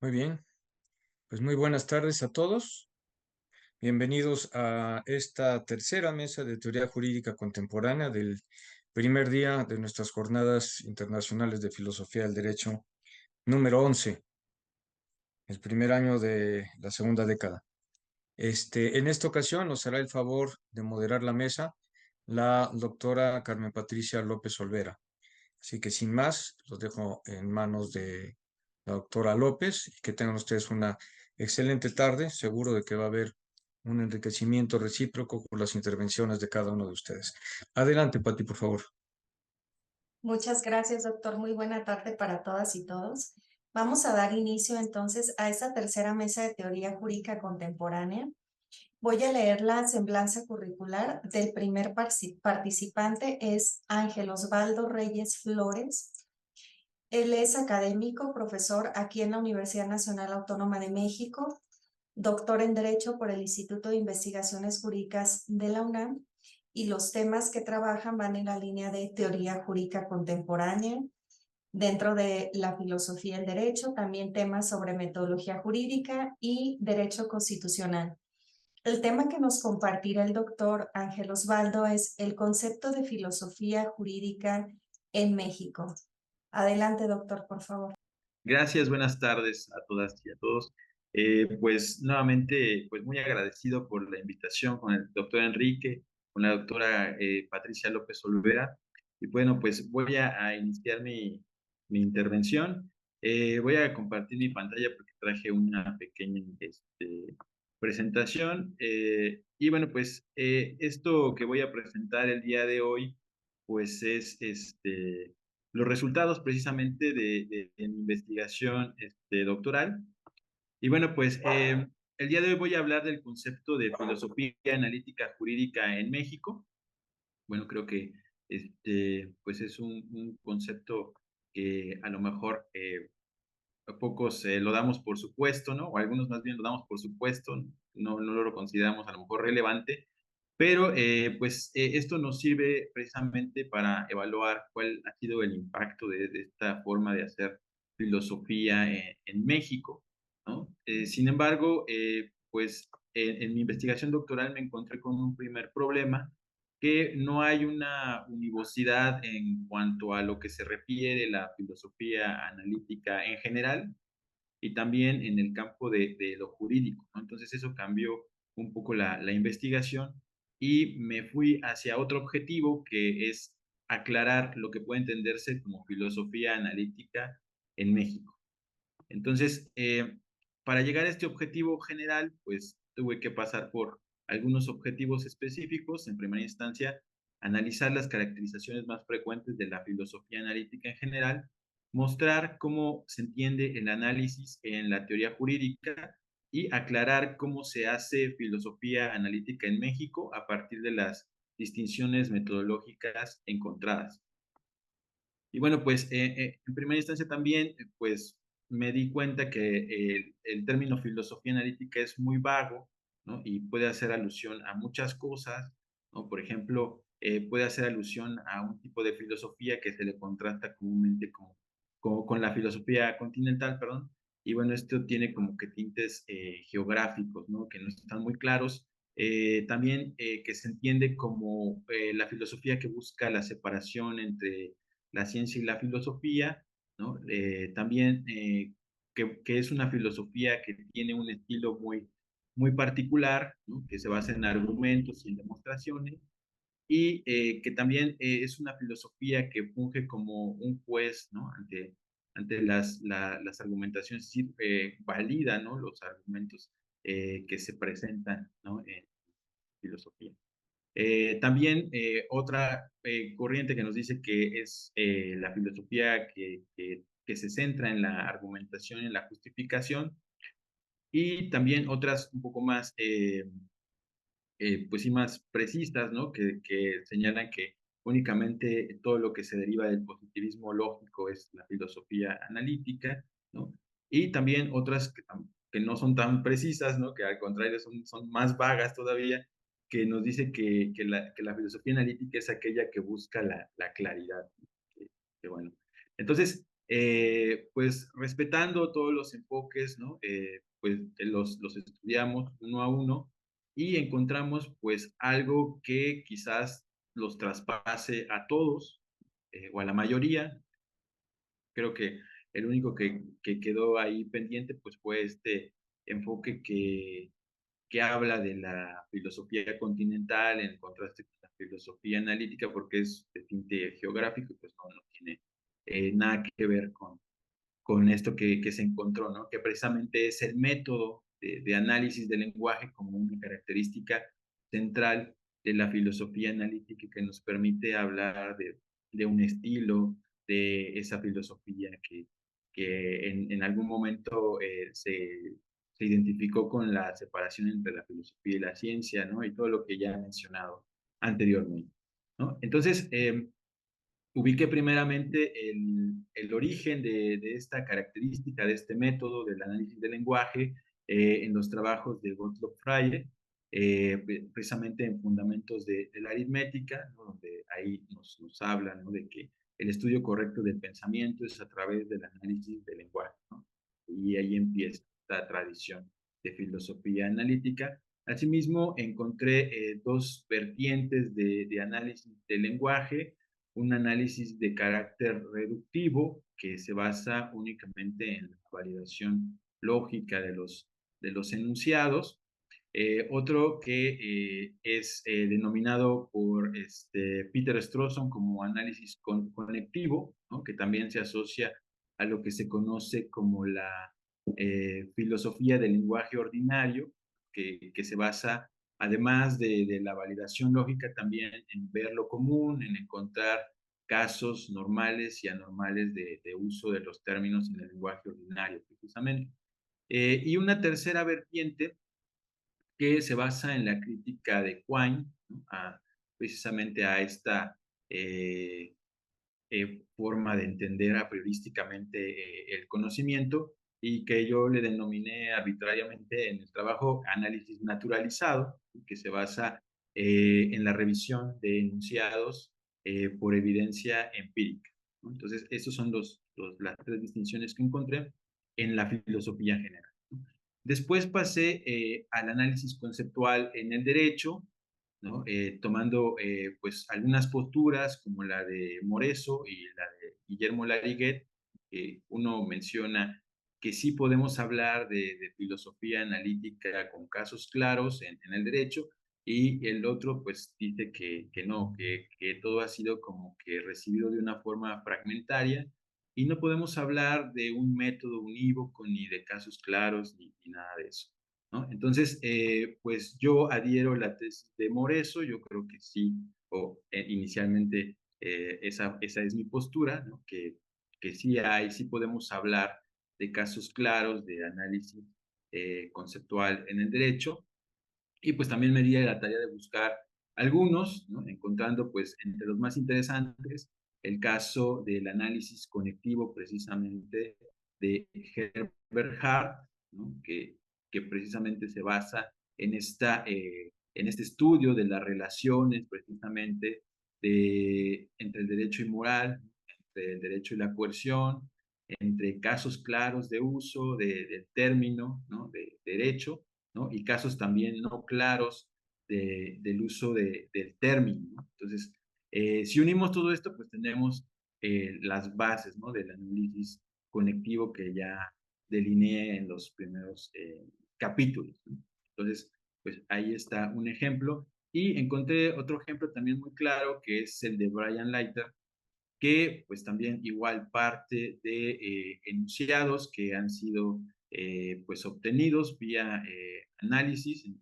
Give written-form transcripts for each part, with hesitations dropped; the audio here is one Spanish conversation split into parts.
Muy bien, pues muy buenas tardes a todos. Bienvenidos a esta tercera mesa de teoría jurídica contemporánea del primer día de nuestras jornadas internacionales de filosofía del derecho número 11, el primer año de la segunda década. En esta ocasión nos hará el favor de moderar la mesa la doctora Carmen Patricia López Olvera. Así que sin más, los dejo en manos de la doctora López y que tengan ustedes una excelente tarde. Seguro de que va a haber un enriquecimiento recíproco con las intervenciones de cada uno de ustedes. Adelante, Pati, por favor. Muchas gracias, doctor. Muy buena tarde para todas y todos. Vamos a dar inicio entonces a esta tercera mesa de teoría jurídica contemporánea. Voy a leer la semblanza curricular del primer participante, es Ángel Osvaldo Reyes Flores. Él es académico, profesor aquí en la Universidad Nacional Autónoma de México, doctor en Derecho por el Instituto de Investigaciones Jurídicas de la UNAM, y los temas que trabajan van en la línea de teoría jurídica contemporánea. Dentro de la filosofía del derecho, también temas sobre metodología jurídica y derecho constitucional. El tema que nos compartirá el doctor Ángel Osvaldo es el concepto de filosofía jurídica en México. Adelante, doctor, por favor. Gracias, buenas tardes a todas y a todos. Pues nuevamente, pues muy agradecido por la invitación con el doctor Enrique, con la doctora Patricia López Olvera. Y bueno, pues voy a iniciar mi intervención. Voy a compartir mi pantalla porque traje una pequeña presentación. Y bueno, pues esto que voy a presentar el día de hoy, pues es los resultados precisamente de mi investigación doctoral. Y bueno, pues el día de hoy voy a hablar del concepto de filosofía analítica jurídica en México. Bueno, creo que pues es un concepto que a lo mejor pocos lo damos por supuesto, ¿no? O algunos más bien lo damos por supuesto, no lo consideramos a lo mejor relevante, pero esto nos sirve precisamente para evaluar cuál ha sido el impacto de esta forma de hacer filosofía en México, ¿no? Sin embargo, en mi investigación doctoral me encontré con un primer problema, que no hay una univocidad en cuanto a lo que se refiere a la filosofía analítica en general y también en el campo de lo jurídico, ¿no? Entonces eso cambió un poco la investigación y me fui hacia otro objetivo que es aclarar lo que puede entenderse como filosofía analítica en México. Entonces, para llegar a este objetivo general, pues tuve que pasar por algunos objetivos específicos. En primera instancia, analizar las caracterizaciones más frecuentes de la filosofía analítica en general, mostrar cómo se entiende el análisis en la teoría jurídica y aclarar cómo se hace filosofía analítica en México a partir de las distinciones metodológicas encontradas. Y bueno, pues en primera instancia también, pues me di cuenta que el término filosofía analítica es muy vago, ¿no? Y puede hacer alusión a muchas cosas, ¿no? Por ejemplo, puede hacer alusión a un tipo de filosofía que se le contrasta comúnmente con la filosofía continental, perdón. Y bueno, esto tiene como que tintes geográficos, ¿no? Que no están muy claros. También que se entiende como la filosofía que busca la separación entre la ciencia y la filosofía, ¿no? También que es una filosofía que tiene un estilo muy particular, ¿no? Que se basa en argumentos y en demostraciones, y que también es una filosofía que funge como un juez, ¿no? Ante las argumentaciones, es decir, valida, ¿no? Los argumentos que se presentan, ¿no? En filosofía. También otra corriente que nos dice que es la filosofía que se centra en la argumentación y en la justificación, y también otras un poco más, pues sí, más precisas, ¿no? Que señalan que únicamente todo lo que se deriva del positivismo lógico es la filosofía analítica, ¿no? Y también otras que no son tan precisas, ¿no? Que al contrario son más vagas todavía, que nos dice que la filosofía analítica es aquella que busca la claridad, ¿no? Que bueno. Entonces, pues respetando todos los enfoques, ¿no? Pues los estudiamos uno a uno y encontramos pues algo que quizás los traspase a todos o a la mayoría. Creo que el único que quedó ahí pendiente pues fue este enfoque que habla de la filosofía continental en contraste con la filosofía analítica, porque es de tinte geográfico, pues no tiene nada que ver con esto que se encontró, ¿no? Que precisamente es el método de análisis del lenguaje como una característica central de la filosofía analítica que nos permite hablar de un estilo, de esa filosofía que en algún momento se identificó con la separación entre la filosofía y la ciencia, ¿no? Y todo lo que ya he mencionado anteriormente, ¿no? Entonces, ubiqué primeramente el origen de esta característica, de este método del análisis del lenguaje en los trabajos de Gottlob Frege, precisamente en Fundamentos de la Aritmética, ¿no? Donde ahí nos habla, ¿no? De que el estudio correcto del pensamiento es a través del análisis del lenguaje, ¿no? Y ahí empieza esta tradición de filosofía analítica. Asimismo, encontré dos vertientes de análisis del lenguaje, un análisis de carácter reductivo que se basa únicamente en la validación lógica de los enunciados. Otro que es denominado por Peter Strawson como análisis conectivo, ¿no? Que también se asocia a lo que se conoce como la filosofía del lenguaje ordinario, que se basa, además de la validación lógica, también en ver lo común, en encontrar casos normales y anormales de uso de los términos en el lenguaje ordinario, precisamente. Y una tercera vertiente que se basa en la crítica de Quine, ¿no? Precisamente a esta forma de entender a priorísticamente el conocimiento y que yo le denominé arbitrariamente en el trabajo análisis naturalizado, que se basa en la revisión de enunciados por evidencia empírica, ¿no? Entonces, esas son las tres distinciones que encontré en la filosofía general. Después pasé al análisis conceptual en el derecho, ¿no? Tomando pues algunas posturas como la de Moreso y la de Guillermo Lariguet, que uno menciona que sí podemos hablar de filosofía analítica con casos claros en el derecho, y el otro pues dice que no, que todo ha sido como que recibido de una forma fragmentaria y no podemos hablar de un método unívoco ni de casos claros ni nada de eso, ¿no? Entonces, pues yo adhiero la tesis de Moreso, yo creo que sí, o inicialmente esa es mi postura, ¿no? Que sí podemos hablar de casos claros de análisis conceptual en el derecho, y pues también me di a la tarea de buscar algunos, ¿no? Encontrando pues entre los más interesantes el caso del análisis conectivo precisamente de Herbert Hart, ¿no? Que precisamente se basa en este estudio de las relaciones precisamente entre el derecho y moral, entre el derecho y la coerción, entre casos claros de uso del término, ¿no? De derecho, ¿no? Y casos también no claros del uso del término, ¿no? Entonces, si unimos todo esto, pues tenemos las bases, ¿no? Del análisis conectivo que ya delineé en los primeros capítulos, ¿no? Entonces, pues ahí está un ejemplo. Y encontré otro ejemplo también muy claro, que es el de Brian Leiter, que pues también igual parte de enunciados que han sido pues obtenidos vía análisis en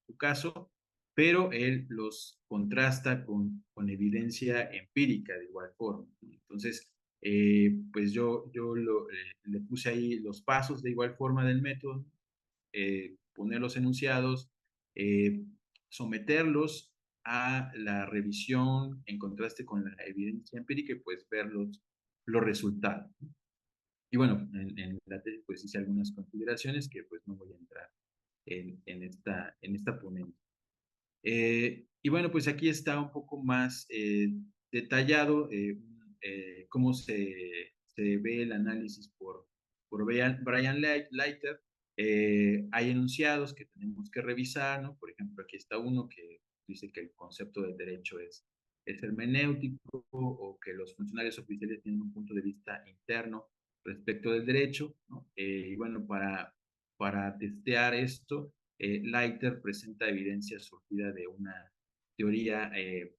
su caso, pero él los contrasta con evidencia empírica de igual forma. Entonces, pues le puse ahí los pasos de igual forma del método, poner los enunciados, eh, someterlos a la revisión en contraste con la evidencia empírica y pues ver los resultados. Y bueno, en la tesis pues hice algunas consideraciones que pues no voy a entrar en esta ponencia. Y bueno, pues aquí está un poco más detallado cómo se se ve el análisis por Brian Leiter, hay enunciados que tenemos que revisar, ¿no? Por ejemplo, aquí está uno que dice que el concepto del derecho es hermenéutico, o que los funcionarios oficiales tienen un punto de vista interno respecto del derecho, ¿no? Y bueno, para testear esto, Leiter presenta evidencia surgida de una teoría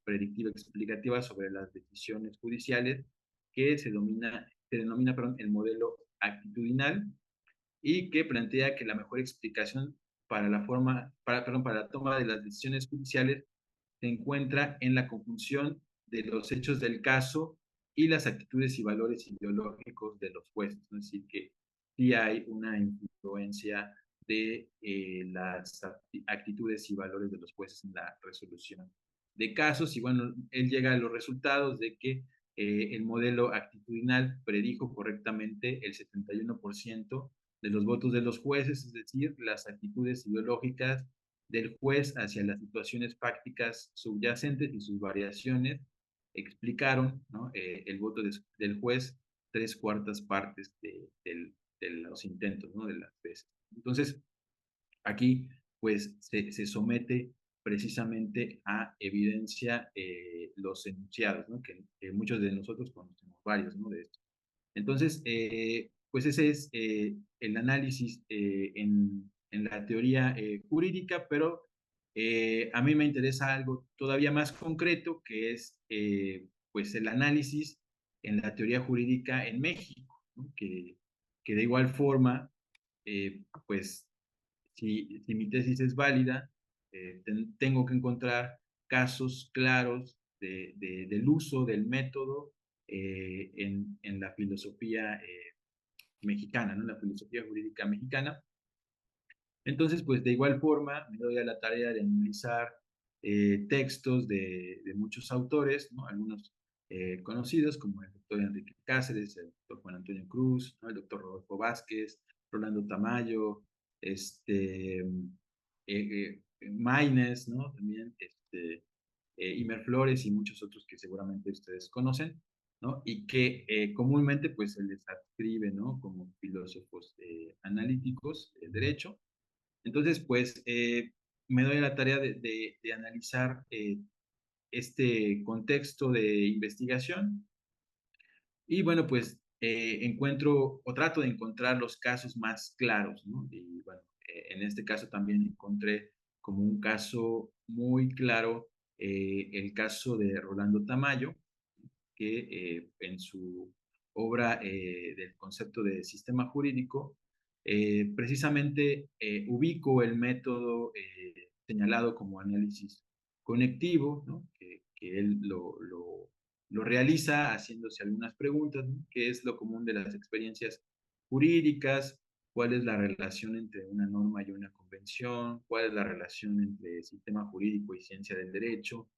predictiva explicativa sobre las decisiones judiciales que se denomina el modelo actitudinal, y que plantea que la mejor explicación para la toma de las decisiones judiciales se encuentra en la conjunción de los hechos del caso y las actitudes y valores ideológicos de los jueces. Es decir, que sí hay una influencia de las actitudes y valores de los jueces en la resolución de casos. Y bueno, él llega a los resultados de que el modelo actitudinal predijo correctamente el 71% de los votos de los jueces, es decir, las actitudes ideológicas del juez hacia las situaciones prácticas subyacentes y sus variaciones explicaron, ¿no? El voto del juez 3/4 partes de los intentos, ¿no? De las veces. Entonces, aquí pues se somete precisamente a evidencia los enunciados, ¿no? Que muchos de nosotros conocemos varios, ¿no? De esto. Entonces, pues ese es el análisis en la teoría jurídica, pero a mí me interesa algo todavía más concreto, que es pues el análisis en la teoría jurídica en México, ¿no? Que de igual forma, pues si mi tesis es válida, tengo que encontrar casos claros del uso del método en la filosofía mexicana, ¿no? En la filosofía jurídica mexicana. Entonces, pues de igual forma me doy a la tarea de analizar textos de muchos autores, ¿no? Algunos conocidos, como el doctor Enrique Cáceres, el doctor Juan Antonio Cruz, ¿no? El doctor Rodolfo Vázquez, Rolando Tamayo, Maynes, ¿no? También Imer Flores y muchos otros que seguramente ustedes conocen, ¿no? Y que comúnmente pues se les adscribe, ¿no? Como filósofos analíticos del derecho. Entonces, pues me doy la tarea de analizar este contexto de investigación, y bueno, pues encuentro o trato de encontrar los casos más claros, ¿no? Y bueno, en este caso también encontré como un caso muy claro el caso de Rolando Tamayo, que en su obra del concepto de sistema jurídico, precisamente ubico el método señalado como análisis conectivo, ¿no? Que él lo realiza haciéndose algunas preguntas, ¿no? ¿Qué es lo común de las experiencias jurídicas? ¿Cuál es la relación entre una norma y una convención? ¿Cuál es la relación entre sistema jurídico y ciencia del derecho?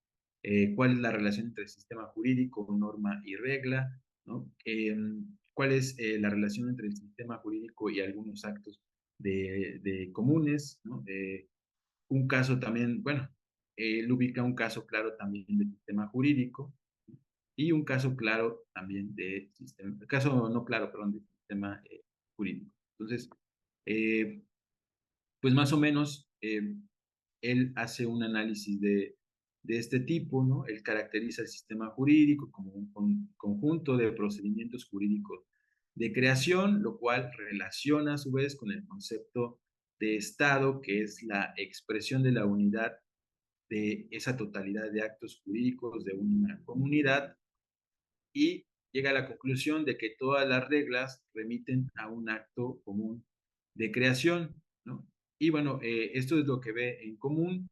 ¿Cuál es la relación entre sistema jurídico, norma y regla? ¿No? ¿Cuál es la relación entre el sistema jurídico y algunos actos de comunes? ¿No? Un caso también, bueno, él ubica un caso claro también de sistema jurídico, y un caso claro también de sistema, caso no claro, perdón, de sistema jurídico. Entonces, eh, pues más o menos él hace un análisis de este tipo, ¿no? Él caracteriza el sistema jurídico como un conjunto de procedimientos jurídicos de creación, lo cual relaciona a su vez con el concepto de Estado, que es la expresión de la unidad de esa totalidad de actos jurídicos de una comunidad, y llega a la conclusión de que todas las reglas remiten a un acto común de creación, ¿no? Y bueno, esto es lo que ve en común.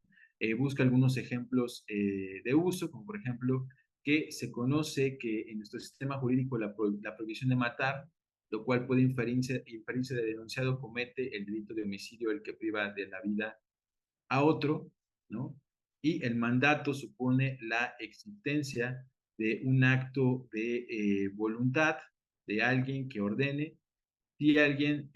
Busca algunos ejemplos de uso, como por ejemplo que se conoce que en nuestro sistema jurídico la prohibición de matar, lo cual puede inferirse de denunciado, comete el delito de homicidio el que priva de la vida a otro, ¿no? Y el mandato supone la existencia de un acto de voluntad de alguien que ordene. Si alguien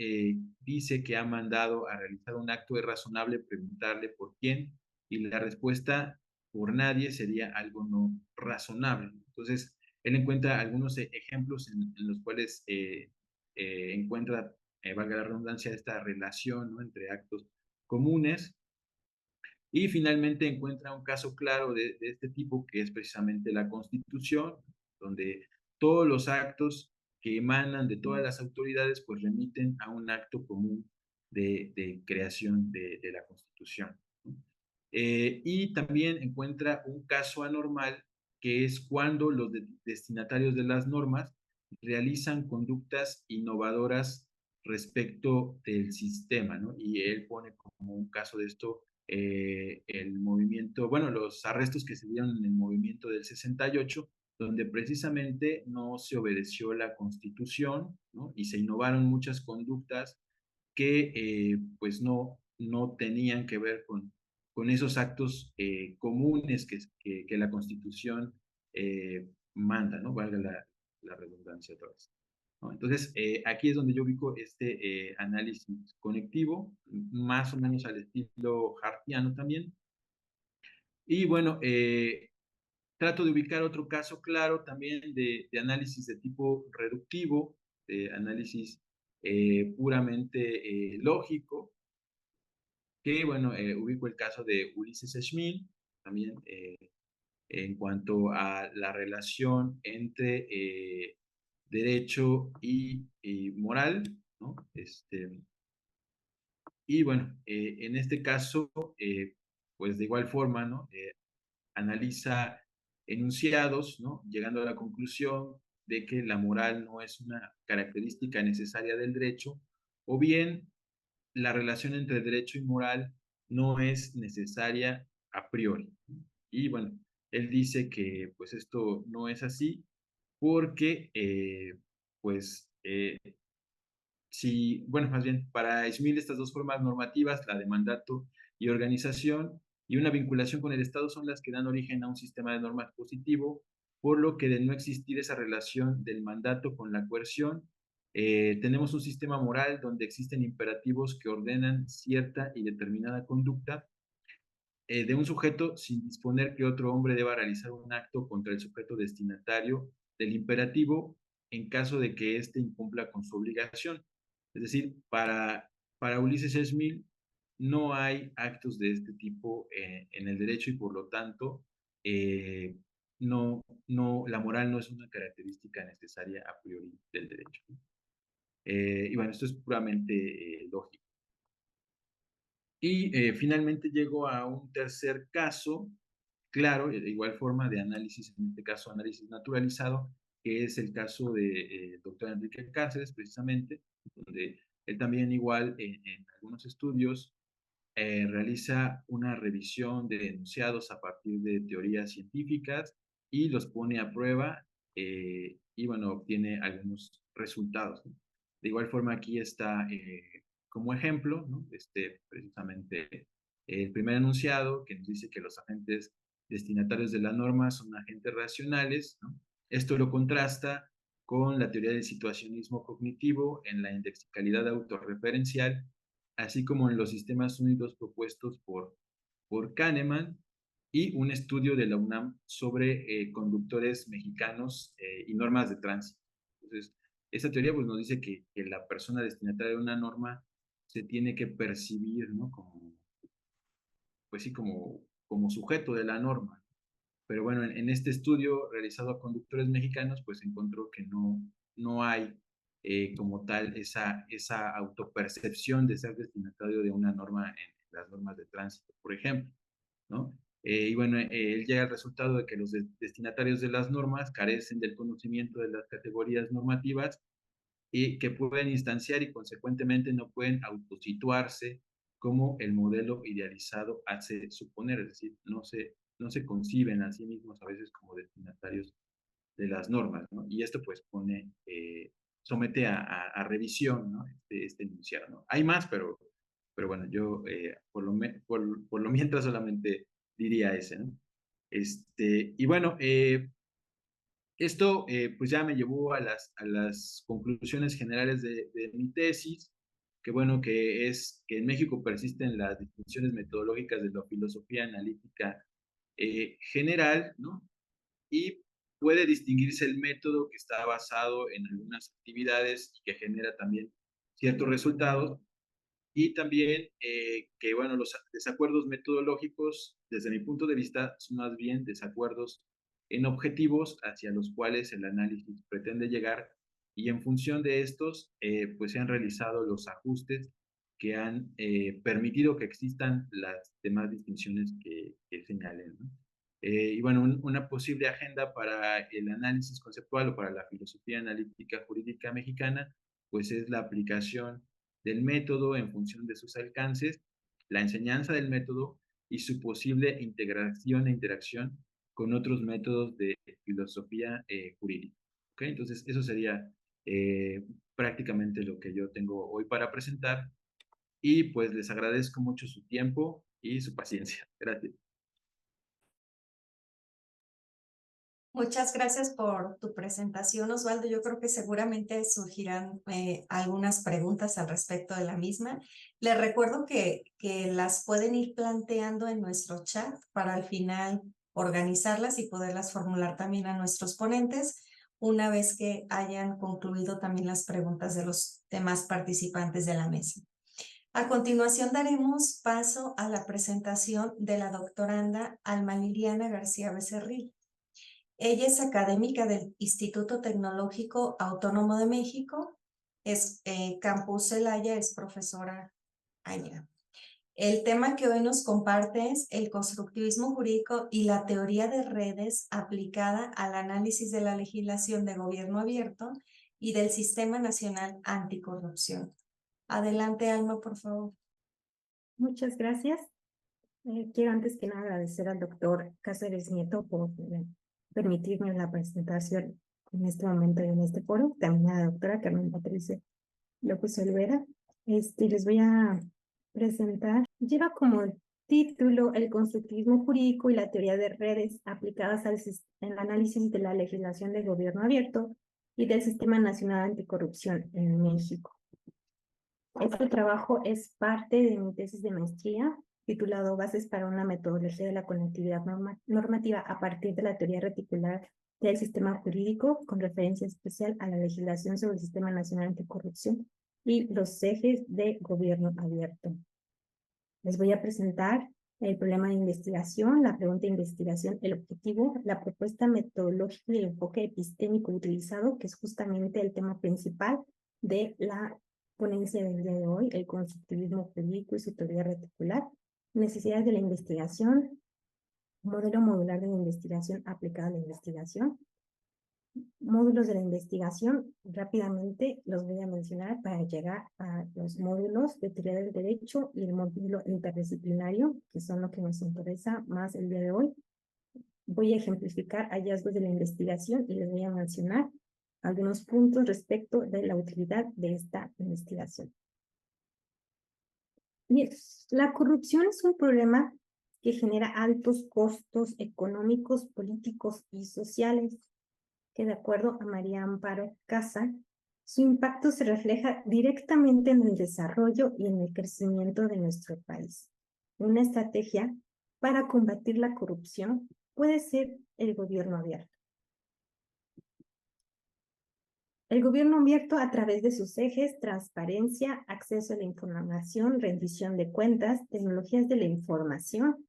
dice que ha mandado a realizar un acto, es razonable preguntarle por quién, y la respuesta por nadie sería algo no razonable. Entonces, él encuentra algunos ejemplos en los cuales encuentra, valga la redundancia, esta relación, ¿no?, entre actos comunes, y finalmente encuentra un caso claro de este tipo, que es precisamente la Constitución, donde todos los actos que emanan de todas las autoridades pues remiten a un acto común de creación de la Constitución, ¿no? Y también encuentra un caso anormal, que es cuando los destinatarios de las normas realizan conductas innovadoras respecto del sistema, ¿no? Y él pone como un caso de esto el movimiento, bueno, los arrestos que se dieron en el movimiento del 68, donde precisamente no se obedeció la Constitución, ¿no?, y se innovaron muchas conductas que pues no tenían que ver con esos actos comunes que la Constitución manda, ¿no? Valga la redundancia otra vez, ¿no? Entonces, aquí es donde yo ubico este análisis conectivo, más o menos al estilo hartiano también. Y bueno, trato de ubicar otro caso claro también de análisis de tipo reductivo, de análisis puramente lógico, que bueno, ubico el caso de Ulises Schmidt, también en cuanto a la relación entre derecho y moral, ¿no? Y bueno, en este caso, pues de igual forma, ¿no? Analiza enunciados, ¿no?, llegando a la conclusión de que la moral no es una característica necesaria del derecho, o bien la relación entre derecho y moral no es necesaria a priori. Y bueno, él dice que pues esto no es así porque pues si, bueno, más bien, para Schmitt estas dos formas normativas, la de mandato y organización, y una vinculación con el Estado, son las que dan origen a un sistema de normas positivo, por lo que de no existir esa relación del mandato con la coerción, tenemos un sistema moral donde existen imperativos que ordenan cierta y determinada conducta de un sujeto sin disponer que otro hombre deba realizar un acto contra el sujeto destinatario del imperativo en caso de que éste incumpla con su obligación. Es decir, para Ulises Schmidt no hay actos de este tipo en el derecho, y por lo tanto la moral no es una característica necesaria a priori del derecho. Y bueno, esto es puramente lógico. Y finalmente llego a un tercer caso, claro, de igual forma de análisis, en este caso análisis naturalizado, que es el caso de doctor Enrique Cáceres, precisamente, donde él también igual en algunos estudios realiza una revisión de enunciados a partir de teorías científicas y los pone a prueba, y bueno, obtiene algunos resultados, ¿no? De igual forma aquí está como ejemplo, ¿no?, precisamente el primer enunciado que nos dice que los agentes destinatarios de la norma son agentes racionales, ¿no? Esto lo contrasta con la teoría del situacionismo cognitivo en la indexicalidad autorreferencial, así como en los sistemas únicos propuestos por Kahneman, y un estudio de la UNAM sobre conductores mexicanos y normas de tránsito. Entonces, esta teoría pues, nos dice que la persona destinataria de una norma se tiene que percibir, ¿no?, como, pues sí, como sujeto de la norma. Pero bueno, en este estudio realizado a conductores mexicanos, pues encontró que no hay como tal esa autopercepción de ser destinatario de una norma en las normas de tránsito, por ejemplo, ¿no? Y bueno, él llega al resultado de que los destinatarios de las normas carecen del conocimiento de las categorías normativas y que pueden instanciar y consecuentemente no pueden autosituarse como el modelo idealizado hace suponer, es decir, no se conciben a sí mismos a veces como destinatarios de las normas, ¿no? Y esto pues somete a revisión, ¿no?, este enunciado, ¿no? Hay más, pero bueno, yo por lo mientras solamente diría ese, ¿no? Y bueno, esto pues ya me llevó a las conclusiones generales de mi tesis, que bueno, que es que en México persisten las distinciones metodológicas de la filosofía analítica general, ¿no? Y puede distinguirse el método que está basado en algunas actividades y que genera también ciertos resultados, y también que, bueno, los desacuerdos metodológicos, desde mi punto de vista, son más bien desacuerdos en objetivos hacia los cuales el análisis pretende llegar, y en función de estos, pues se han realizado los ajustes que han permitido que existan las demás distinciones que señalen, ¿no? Y bueno, una posible agenda para el análisis conceptual o para la filosofía analítica jurídica mexicana, pues es la aplicación del método en función de sus alcances, la enseñanza del método y su posible integración e interacción con otros métodos de filosofía jurídica. ¿Okay? Entonces, eso sería prácticamente lo que yo tengo hoy para presentar, y pues les agradezco mucho su tiempo y su paciencia. Gracias. Muchas gracias por tu presentación, Osvaldo. Yo creo que seguramente surgirán algunas preguntas al respecto de la misma. Les recuerdo que las pueden ir planteando en nuestro chat para al final organizarlas y poderlas formular también a nuestros ponentes una vez que hayan concluido también las preguntas de los demás participantes de la mesa. A continuación daremos paso a la presentación de la doctoranda Alma Liliana García Becerril. Ella es académica del Instituto Tecnológico Autónomo de México, es Campus Celaya, es profesora allá. El tema que hoy nos comparte es el constructivismo jurídico y la teoría de redes aplicada al análisis de la legislación de gobierno abierto y del Sistema Nacional Anticorrupción. Adelante, Alma, por favor. Muchas gracias. Quiero antes que nada agradecer al doctor Cáceres Nieto por permitirme la presentación en este momento y en este foro, también a la doctora Carmen Patricia López Olvera. Les voy a presentar, lleva como título el constructivismo jurídico y la teoría de redes aplicadas al análisis de la legislación de gobierno abierto y del Sistema Nacional Anticorrupción en México. Este trabajo es parte de mi tesis de maestría titulado Bases para una metodología de la conectividad normativa a partir de la teoría reticular del sistema jurídico, con referencia especial a la legislación sobre el Sistema Nacional Anticorrupción y los ejes de gobierno abierto. Les voy a presentar el problema de investigación, la pregunta de investigación, el objetivo, la propuesta metodológica y el enfoque epistémico utilizado, que es justamente el tema principal de la ponencia del día de hoy, el constructivismo jurídico y su teoría reticular, necesidades de la investigación, modelo modular de la investigación aplicada a la investigación, módulos de la investigación, rápidamente los voy a mencionar para llegar a los módulos de teoría del derecho y el módulo interdisciplinario, que son lo que nos interesa más el día de hoy. Voy a ejemplificar hallazgos de la investigación y les voy a mencionar algunos puntos respecto de la utilidad de esta investigación. Bien, la corrupción es un problema que genera altos costos económicos, políticos y sociales, que de acuerdo a María Amparo Casa, su impacto se refleja directamente en el desarrollo y en el crecimiento de nuestro país. Una estrategia para combatir la corrupción puede ser el gobierno abierto. El gobierno abierto a través de sus ejes, transparencia, acceso a la información, rendición de cuentas, tecnologías de la información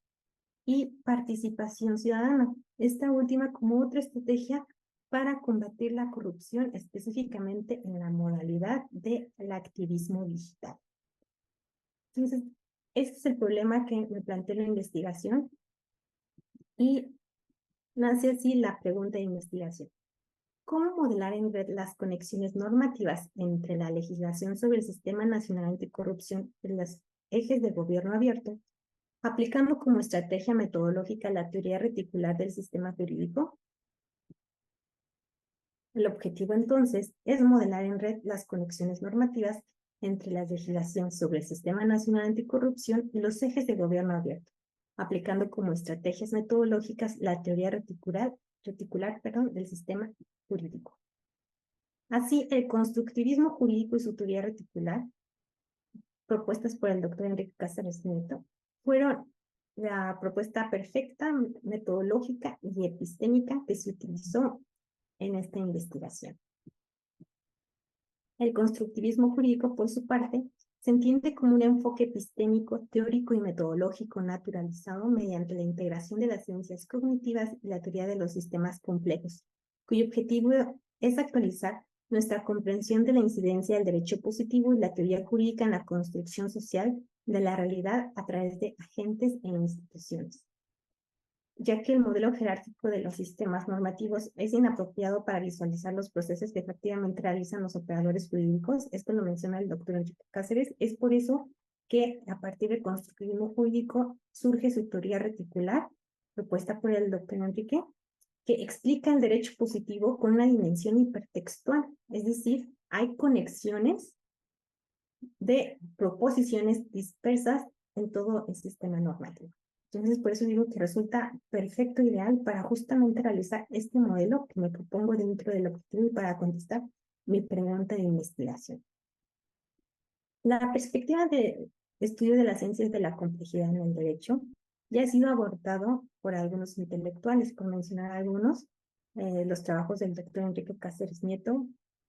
y participación ciudadana. Esta última como otra estrategia para combatir la corrupción, específicamente en la modalidad del activismo digital. Entonces, este es el problema que me planteó la investigación y nace así la pregunta de investigación. ¿Cómo modelar en red las conexiones normativas entre la legislación sobre el Sistema Nacional Anticorrupción y los ejes de gobierno abierto, aplicando como estrategia metodológica la teoría reticular del sistema jurídico? El objetivo entonces es modelar en red las conexiones normativas entre la legislación sobre el Sistema Nacional Anticorrupción y los ejes de gobierno abierto, aplicando como estrategias metodológicas la teoría reticular del sistema jurídico. Así, el constructivismo jurídico y su teoría reticular, propuestas por el doctor Enrique Cáceres Nieto, fueron la propuesta perfecta, metodológica y epistémica que se utilizó en esta investigación. El constructivismo jurídico, por su parte, se entiende como un enfoque epistémico, teórico y metodológico naturalizado mediante la integración de las ciencias cognitivas y la teoría de los sistemas complejos, cuyo objetivo es actualizar nuestra comprensión de la incidencia del derecho positivo y la teoría jurídica en la construcción social de la realidad a través de agentes e instituciones, ya que el modelo jerárquico de los sistemas normativos es inapropiado para visualizar los procesos que efectivamente realizan los operadores jurídicos. Esto lo menciona el doctor Enrique Cáceres. Es por eso que a partir del constructivismo jurídico surge su teoría reticular, propuesta por el doctor Enrique, que explica el derecho positivo con una dimensión hipertextual, es decir, hay conexiones de proposiciones dispersas en todo el sistema normativo. Entonces, por eso digo que resulta perfecto, ideal para justamente realizar este modelo que me propongo dentro del objetivo y para contestar mi pregunta de investigación. La perspectiva de estudio de las ciencias de la complejidad en el derecho ya ha sido abordado por algunos intelectuales, por mencionar algunos, los trabajos del doctor Enrique Cáceres Nieto,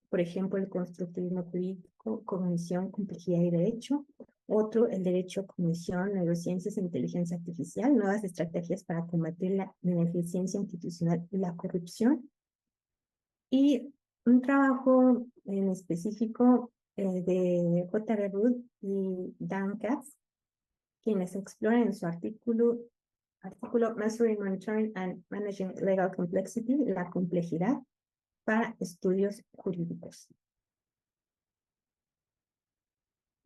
por ejemplo, el constructivismo jurídico, cognición, complejidad y derecho. Otro, el derecho, cognición, neurociencias e inteligencia artificial, nuevas estrategias para combatir la ineficiencia institucional y la corrupción. Y un trabajo en específico de J.B. Rudd y Dan Katz, quienes exploran en su artículo Measuring, Monitoring and Managing Legal Complexity, la complejidad para estudios jurídicos.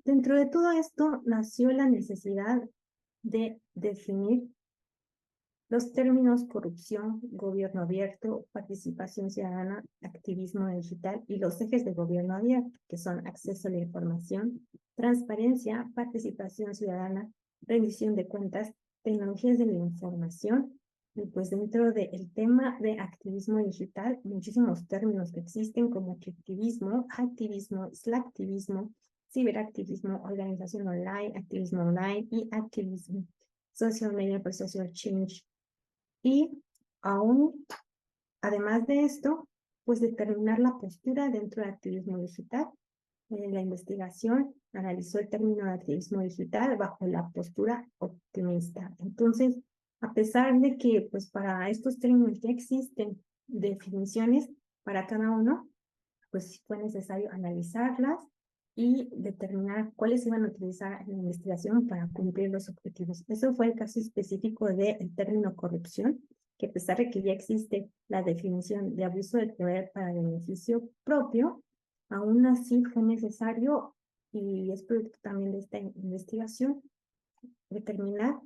Dentro de todo esto nació la necesidad de definir los términos corrupción, gobierno abierto, participación ciudadana, activismo digital y los ejes de gobierno abierto, que son acceso a la información, transparencia, participación ciudadana, rendición de cuentas, tecnologías de la información. Y pues dentro del tema de activismo digital, muchísimos términos que existen como activismo, slacktivismo, ciberactivismo, organización online, activismo online y activismo, social media for social change. Y aún, además de esto, pues determinar la postura dentro del activismo digital. La investigación analizó el término de activismo digital bajo la postura optimista. Entonces, a pesar de que pues para estos términos ya existen definiciones para cada uno, pues fue necesario analizarlas y determinar cuáles iban a utilizar en la investigación para cumplir los objetivos. Eso fue el caso específico del término corrupción, que a pesar de que ya existe la definición de abuso de poder para el beneficio propio, aún así fue necesario, y es producto también de esta investigación, determinar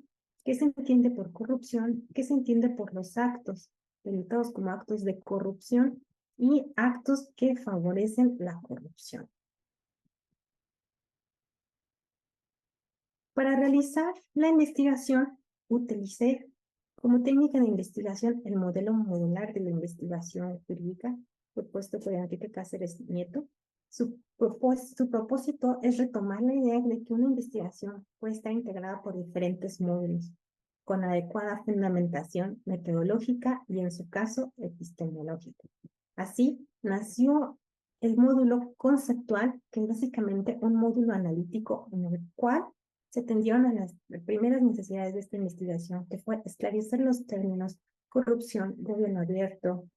qué se entiende por corrupción, qué se entiende por los actos delimitados como actos de corrupción y actos que favorecen la corrupción. Para realizar la investigación, utilicé como técnica de investigación el modelo modular de la investigación jurídica propuesto por Enrique Cáceres Nieto. Su propósito es retomar la idea de que una investigación puede estar integrada por diferentes módulos, con adecuada fundamentación metodológica y, en su caso, epistemológica. Así, nació el módulo conceptual, que es básicamente un módulo analítico en el cual se atendieron a las primeras necesidades de esta investigación, que fue esclarecer los términos corrupción, gobierno abierto,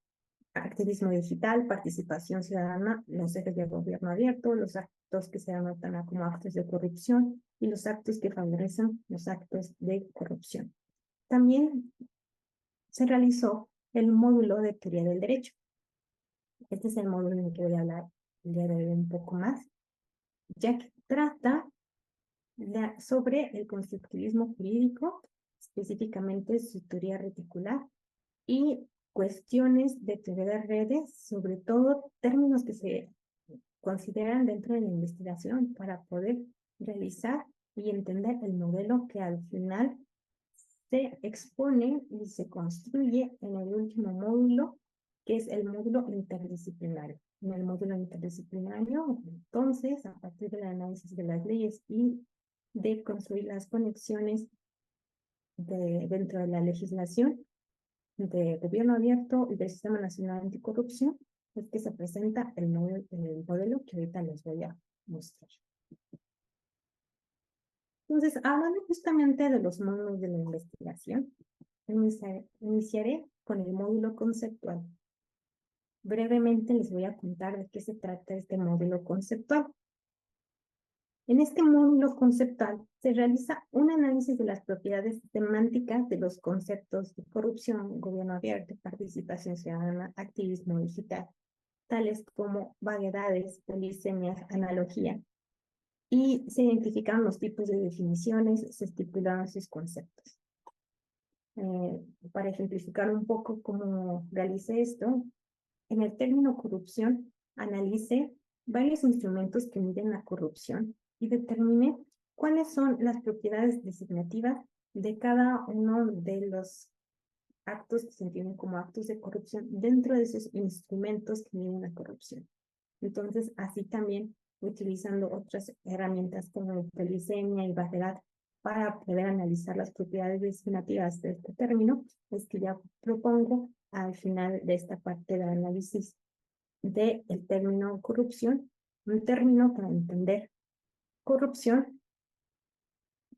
activismo digital, participación ciudadana, los ejes de gobierno abierto, los actos que se anotan como actos de corrupción y los actos que favorecen los actos de corrupción. También se realizó el módulo de teoría del derecho. Este es el módulo en el que voy a hablar el día de hoy un poco más, ya que trata sobre el constructivismo jurídico, específicamente su teoría reticular y cuestiones de teoría de redes, sobre todo términos que se consideran dentro de la investigación para poder realizar y entender el modelo que al final se expone y se construye en el último módulo, que es el módulo interdisciplinario. En el módulo interdisciplinario, entonces, a partir del análisis de las leyes y de construir las conexiones dentro de la legislación de gobierno abierto y del Sistema Nacional Anticorrupción, es que se presenta el modelo que ahorita les voy a mostrar. Entonces, hablando justamente de los módulos de la investigación, iniciaré con el módulo conceptual. Brevemente les voy a contar de qué se trata este módulo conceptual. En este módulo conceptual se realiza un análisis de las propiedades semánticas de los conceptos de corrupción, gobierno abierto, participación ciudadana, activismo digital, tales como vaguedades, polisemias, analogía, y se identifican los tipos de definiciones, se estipulan sus conceptos. Para ejemplificar un poco cómo realicé esto, en el término corrupción, analicé varios instrumentos que miden la corrupción y determiné cuáles son las propiedades designativas de cada uno de los actos que se entienden como actos de corrupción dentro de esos instrumentos que miden la corrupción. Entonces, así también utilizando otras herramientas como polisemia y vaguedad para poder analizar las propiedades designativas de este término, es que ya propongo al final de esta parte de análisis del término corrupción, un término para entender corrupción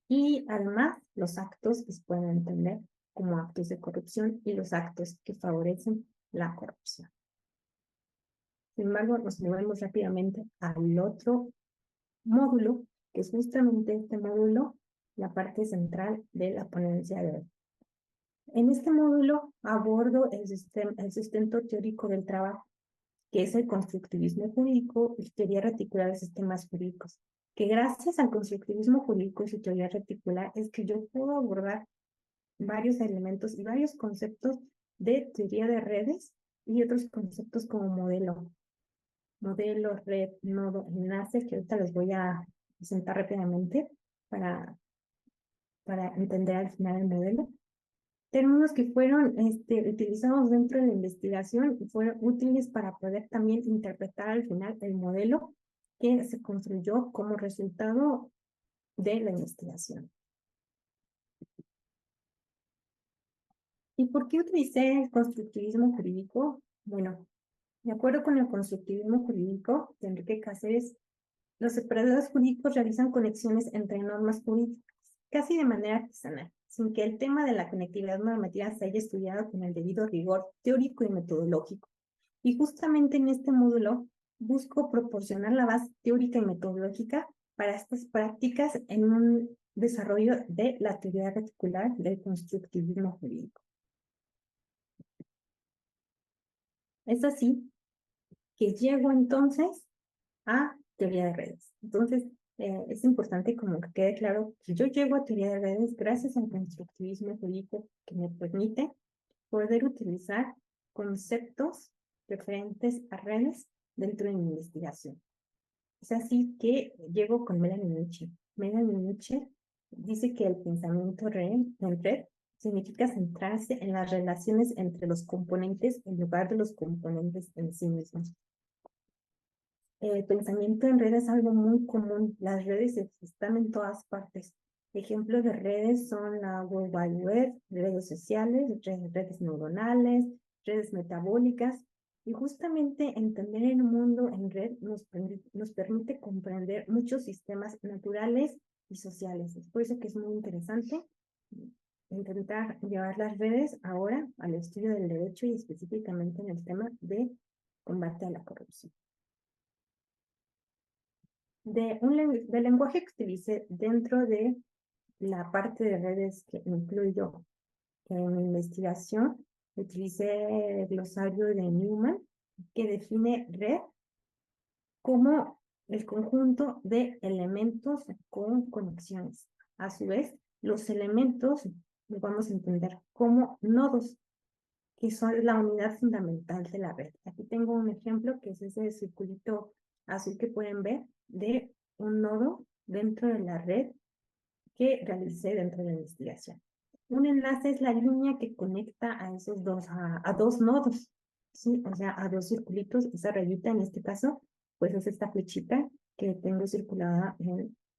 y además los actos que se pueden entender como actos de corrupción y los actos que favorecen la corrupción. Sin embargo, nos movemos rápidamente al otro módulo, que es justamente este módulo, la parte central de la ponencia de hoy. En este módulo abordo el sustento teórico del trabajo, que es el constructivismo jurídico y teoría reticular de sistemas jurídicos, que gracias al constructivismo jurídico y su teoría reticular es que yo puedo abordar varios elementos y varios conceptos de teoría de redes y otros conceptos como modelo, red, nodo, enlace, que ahorita les voy a presentar rápidamente para entender al final el modelo. Términos que fueron utilizados dentro de la investigación y fueron útiles para poder también interpretar al final el modelo que se construyó como resultado de la investigación. ¿Y por qué utilicé el constructivismo jurídico? Bueno, de acuerdo con el constructivismo jurídico de Enrique Cáceres, los operadores jurídicos realizan conexiones entre normas jurídicas, casi de manera artesanal, sin que el tema de la conectividad normativa se haya estudiado con el debido rigor teórico y metodológico. Y justamente en este módulo busco proporcionar la base teórica y metodológica para estas prácticas en un desarrollo de la teoría reticular del constructivismo jurídico. Es así que llego entonces a teoría de redes. Entonces, es importante como que quede claro que yo llego a teoría de redes gracias al constructivismo jurídico que me permite poder utilizar conceptos referentes a redes dentro de mi investigación. Es así que llego con Melanie Mitchell. Melanie Mitchell dice que el pensamiento en red significa centrarse en las relaciones entre los componentes en lugar de los componentes en sí mismos. El pensamiento en redes es algo muy común. Las redes están en todas partes. Ejemplos de redes son la World Wide Web, redes sociales, redes neuronales, redes metabólicas. Y justamente entender el mundo en red nos permite comprender muchos sistemas naturales y sociales. Es por eso que es muy interesante intentar llevar las redes ahora al estudio del derecho y específicamente en el tema de combate a la corrupción. Del lenguaje que utilicé dentro de la parte de redes que incluyo en mi investigación, utilicé el glosario de Newman, que define red como el conjunto de elementos con conexiones. A su vez, los elementos los vamos a entender como nodos, que son la unidad fundamental de la red. Aquí tengo un ejemplo que es ese circulito azul que pueden ver de un nodo dentro de la red que realicé dentro de la investigación. Un enlace es la línea que conecta a esos dos nodos, ¿sí? O sea, a dos circulitos. Esa rayita en este caso, pues es esta flechita que tengo circulada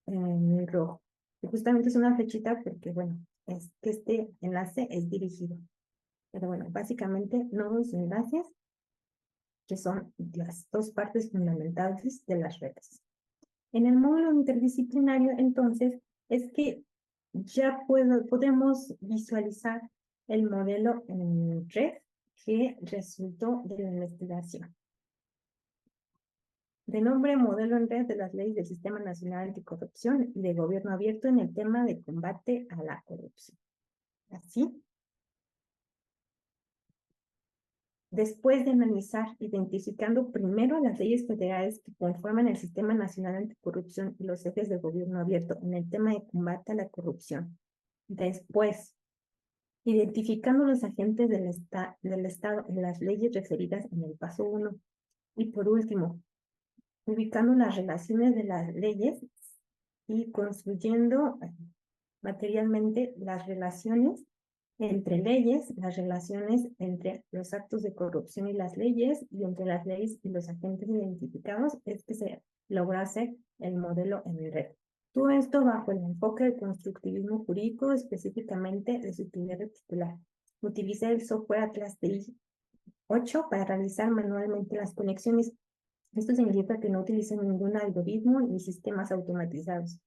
en rojo. Y justamente es una flechita porque, bueno, es que este enlace es dirigido. Pero bueno, básicamente nodos y enlaces, que son las dos partes fundamentales de las redes. En el módulo interdisciplinario, entonces, es que ya podemos visualizar el modelo en red que resultó de la investigación. De nombre Modelo en Red de las Leyes del Sistema Nacional Anticorrupción y de Gobierno Abierto en el tema de combate a la corrupción. Así, después de analizar, identificando primero las leyes federales que conforman el Sistema Nacional Anticorrupción y los ejes de Gobierno Abierto en el tema de combate a la corrupción. Después, identificando los agentes del Estado en las leyes referidas en el paso 1. Y por último, ubicando las relaciones de las leyes y construyendo materialmente las relaciones entre leyes, las relaciones entre los actos de corrupción y las leyes, y entre las leyes y los agentes identificados, es que se lograse el modelo en red. Todo esto bajo el enfoque del constructivismo jurídico, específicamente de su primer titular. Utiliza el software Atlas TI 8 para realizar manualmente las conexiones. Esto significa que no utiliza ningún algoritmo ni sistemas automatizados.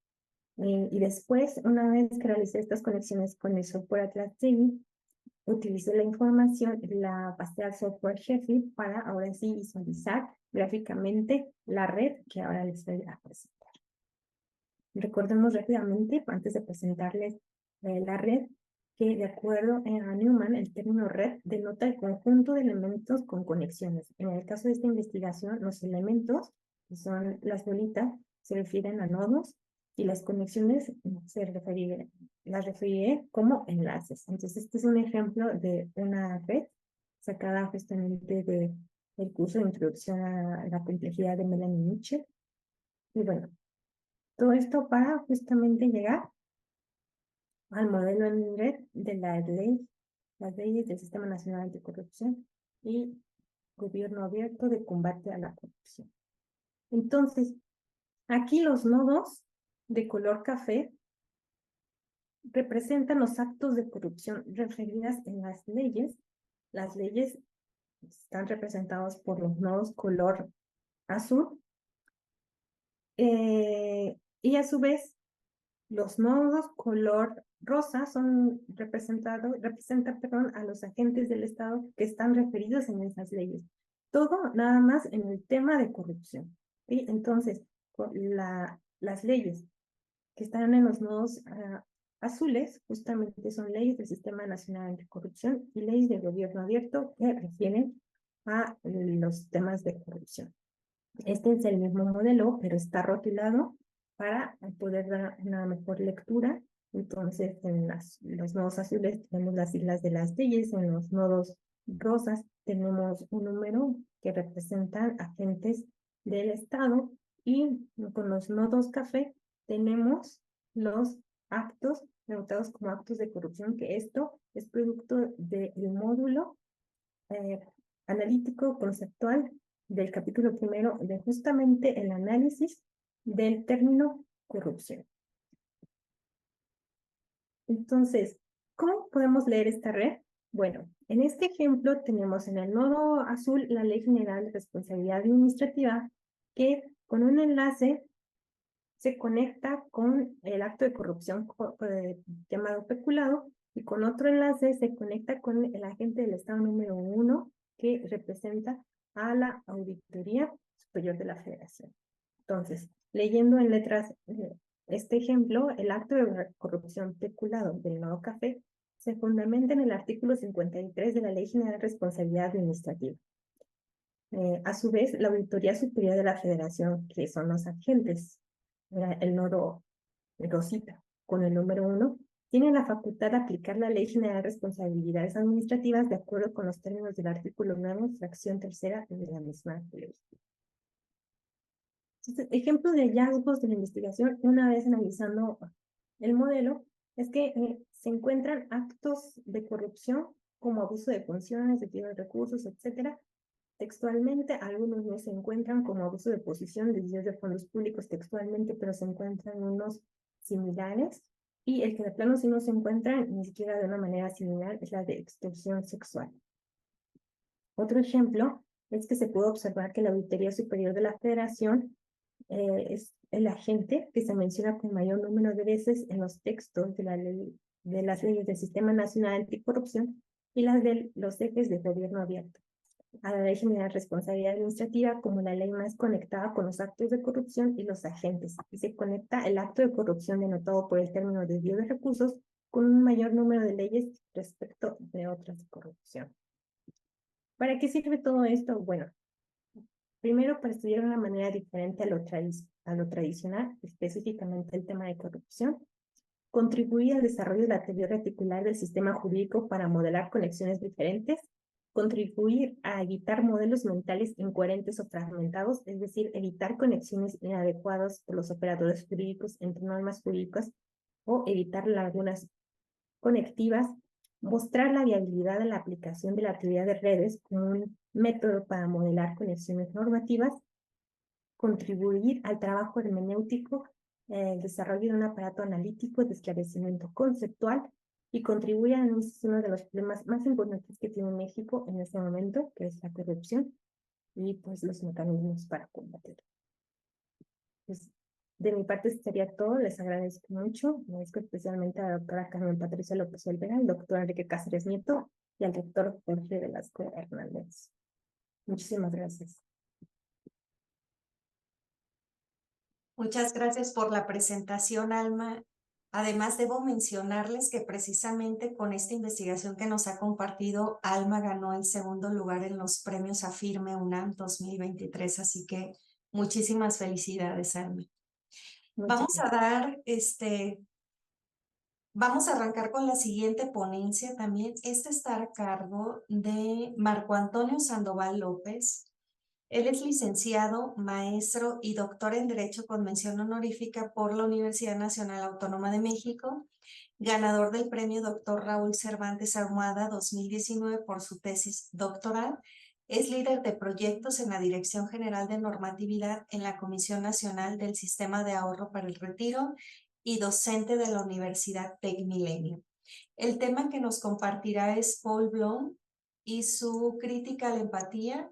Y después, una vez que realicé estas conexiones con el software Atlas TI, utilicé la información, la pasé al software Sheffield para ahora sí visualizar gráficamente la red que ahora les voy a presentar. Recordemos rápidamente, antes de presentarles la red, que de acuerdo a Newman, el término red denota el conjunto de elementos con conexiones. En el caso de esta investigación, los elementos, que son las bolitas, se refieren a nodos y las conexiones las referiré como enlaces. Entonces, este es un ejemplo de una red sacada justamente del curso de Introducción a la Complejidad de Melanie Mitchell. Y bueno, todo esto para justamente llegar al modelo en red de las leyes del Sistema Nacional Anticorrupción y Gobierno Abierto de combate a la corrupción. Entonces, aquí los nodos de color café representan los actos de corrupción referidas en las leyes. Las leyes están representadas por los nodos color azul. Y a su vez, los nodos color rosa representan a los agentes del Estado que están referidos en esas leyes. Todo nada más en el tema de corrupción. ¿Sí? Entonces, las leyes que están en los nodos azules justamente son leyes del Sistema Nacional Anticorrupción y leyes de Gobierno Abierto que refieren a los temas de corrupción. Este es el mismo modelo, pero está rotulado para poder dar una mejor lectura. Entonces, en los nodos azules tenemos las siglas de las leyes, en los nodos rosas tenemos un número que representan agentes del Estado, y con los nodos café tenemos los actos denotados como actos de corrupción, que esto es producto del módulo analítico conceptual del capítulo primero de justamente el análisis del término corrupción. Entonces, ¿cómo podemos leer esta red? Bueno, en este ejemplo tenemos en el nodo azul la Ley General de Responsabilidad Administrativa, que con un enlace se conecta con el acto de corrupción llamado peculado, y con otro enlace se conecta con el agente del Estado número 1, que representa a la Auditoría Superior de la Federación. Entonces, leyendo en letras este ejemplo, el acto de corrupción peculado del nodo café se fundamenta en el artículo 53 de la Ley General de Responsabilidad Administrativa. A su vez, la Auditoría Superior de la Federación, que son los agentes, el nodo rosita, con el número 1, tiene la facultad de aplicar la Ley General de Responsabilidades Administrativas de acuerdo con los términos del artículo 9, fracción tercera de la misma ley. Ejemplos de hallazgos de la investigación, una vez analizando el modelo, es que se encuentran actos de corrupción como abuso de funciones, desvío de recursos, etcétera. Textualmente, algunos no se encuentran como abuso de posición, desvío de fondos públicos textualmente, pero se encuentran unos similares. y el que de plano sí no se encuentra ni siquiera de una manera similar es la de extorsión sexual. Otro ejemplo es que se pudo observar que la Auditoría Superior de la Federación es el agente que se menciona con mayor número de veces en los textos de las leyes del Sistema Nacional Anticorrupción y las de los ejes de gobierno abierto, a la Ley General de Responsabilidad Administrativa como la ley más conectada con los actos de corrupción y los agentes, y se conecta el acto de corrupción denotado por el término desvío de recursos con un mayor número de leyes respecto de otras de corrupción. ¿Para qué sirve todo esto? Bueno, primero, para estudiar de una manera diferente a lo tradicional, específicamente el tema de corrupción, contribuir al desarrollo de la teoría reticular del sistema jurídico para modelar conexiones diferentes, contribuir a evitar modelos mentales incoherentes o fragmentados, es decir, evitar conexiones inadecuadas por los operadores jurídicos entre normas jurídicas o evitar lagunas conectivas, mostrar la viabilidad de la aplicación de la teoría de redes como un método para modelar conexiones normativas, contribuir al trabajo hermenéutico, el desarrollo de un aparato analítico de esclarecimiento conceptual y contribuir al análisis de uno de los problemas más importantes que tiene México en este momento, que es la corrupción y pues los mecanismos para combatirla. Pues, de mi parte sería todo, les agradezco mucho, agradezco especialmente a la doctora Carmen Patricia López Olvera, al doctor Enrique Cáceres Nieto y al doctor Jorge Velasco Hernández. Muchísimas gracias. Muchas gracias por la presentación, Alma. Además, debo mencionarles que precisamente con esta investigación que nos ha compartido, Alma ganó el segundo lugar en los premios AFIRME UNAM 2023, así que muchísimas felicidades, Alma. Vamos a arrancar con la siguiente ponencia también. Esta está a cargo de Marco Antonio Sandoval López. Él es licenciado, maestro y doctor en Derecho con mención honorífica por la Universidad Nacional Autónoma de México, ganador del premio Dr. Raúl Cervantes Ahumada 2019 por su tesis doctoral. Es líder de proyectos en la Dirección General de Normatividad en la Comisión Nacional del Sistema de Ahorro para el Retiro y docente de la Universidad TecMilenio. El tema que nos compartirá es Paul Bloom y su crítica a la empatía,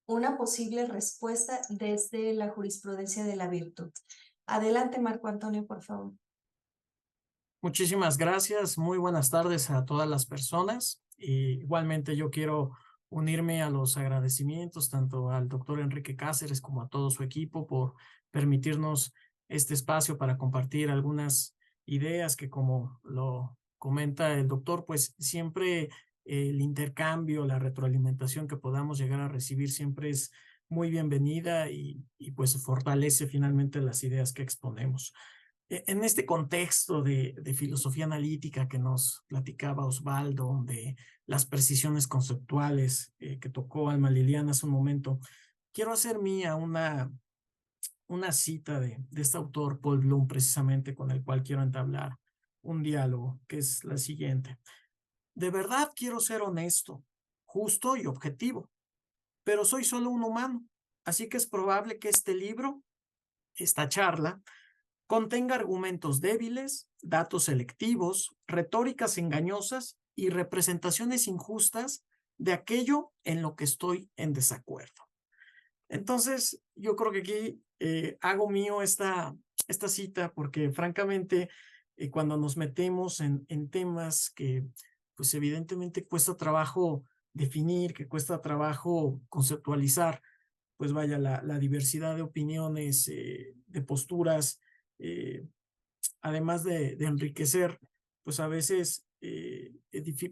una posible respuesta desde la jurisprudencia de la virtud. Adelante, Marco Antonio, por favor. Muchísimas gracias. Muy buenas tardes a todas las personas. Igualmente yo quiero unirme a los agradecimientos tanto al doctor Enrique Cáceres como a todo su equipo por permitirnos este espacio para compartir algunas ideas que, como lo comenta el doctor, pues siempre el intercambio, la retroalimentación que podamos llegar a recibir siempre es muy bienvenida y pues fortalece finalmente las ideas que exponemos. En este contexto de filosofía analítica que nos platicaba Osvaldo, de las precisiones conceptuales que tocó Alma Liliana hace un momento, quiero hacer mía una cita de este autor, Paul Bloom, precisamente con el cual quiero entablar un diálogo, que es la siguiente. De verdad quiero ser honesto, justo y objetivo, pero soy solo un humano, así que es probable que este libro, esta charla, contenga argumentos débiles, datos selectivos, retóricas engañosas y representaciones injustas de aquello en lo que estoy en desacuerdo. Entonces, yo creo que aquí hago mío esta cita porque francamente cuando nos metemos en temas que pues evidentemente cuesta trabajo definir, que cuesta trabajo conceptualizar, pues vaya, la diversidad de opiniones, de posturas, además de enriquecer, pues a veces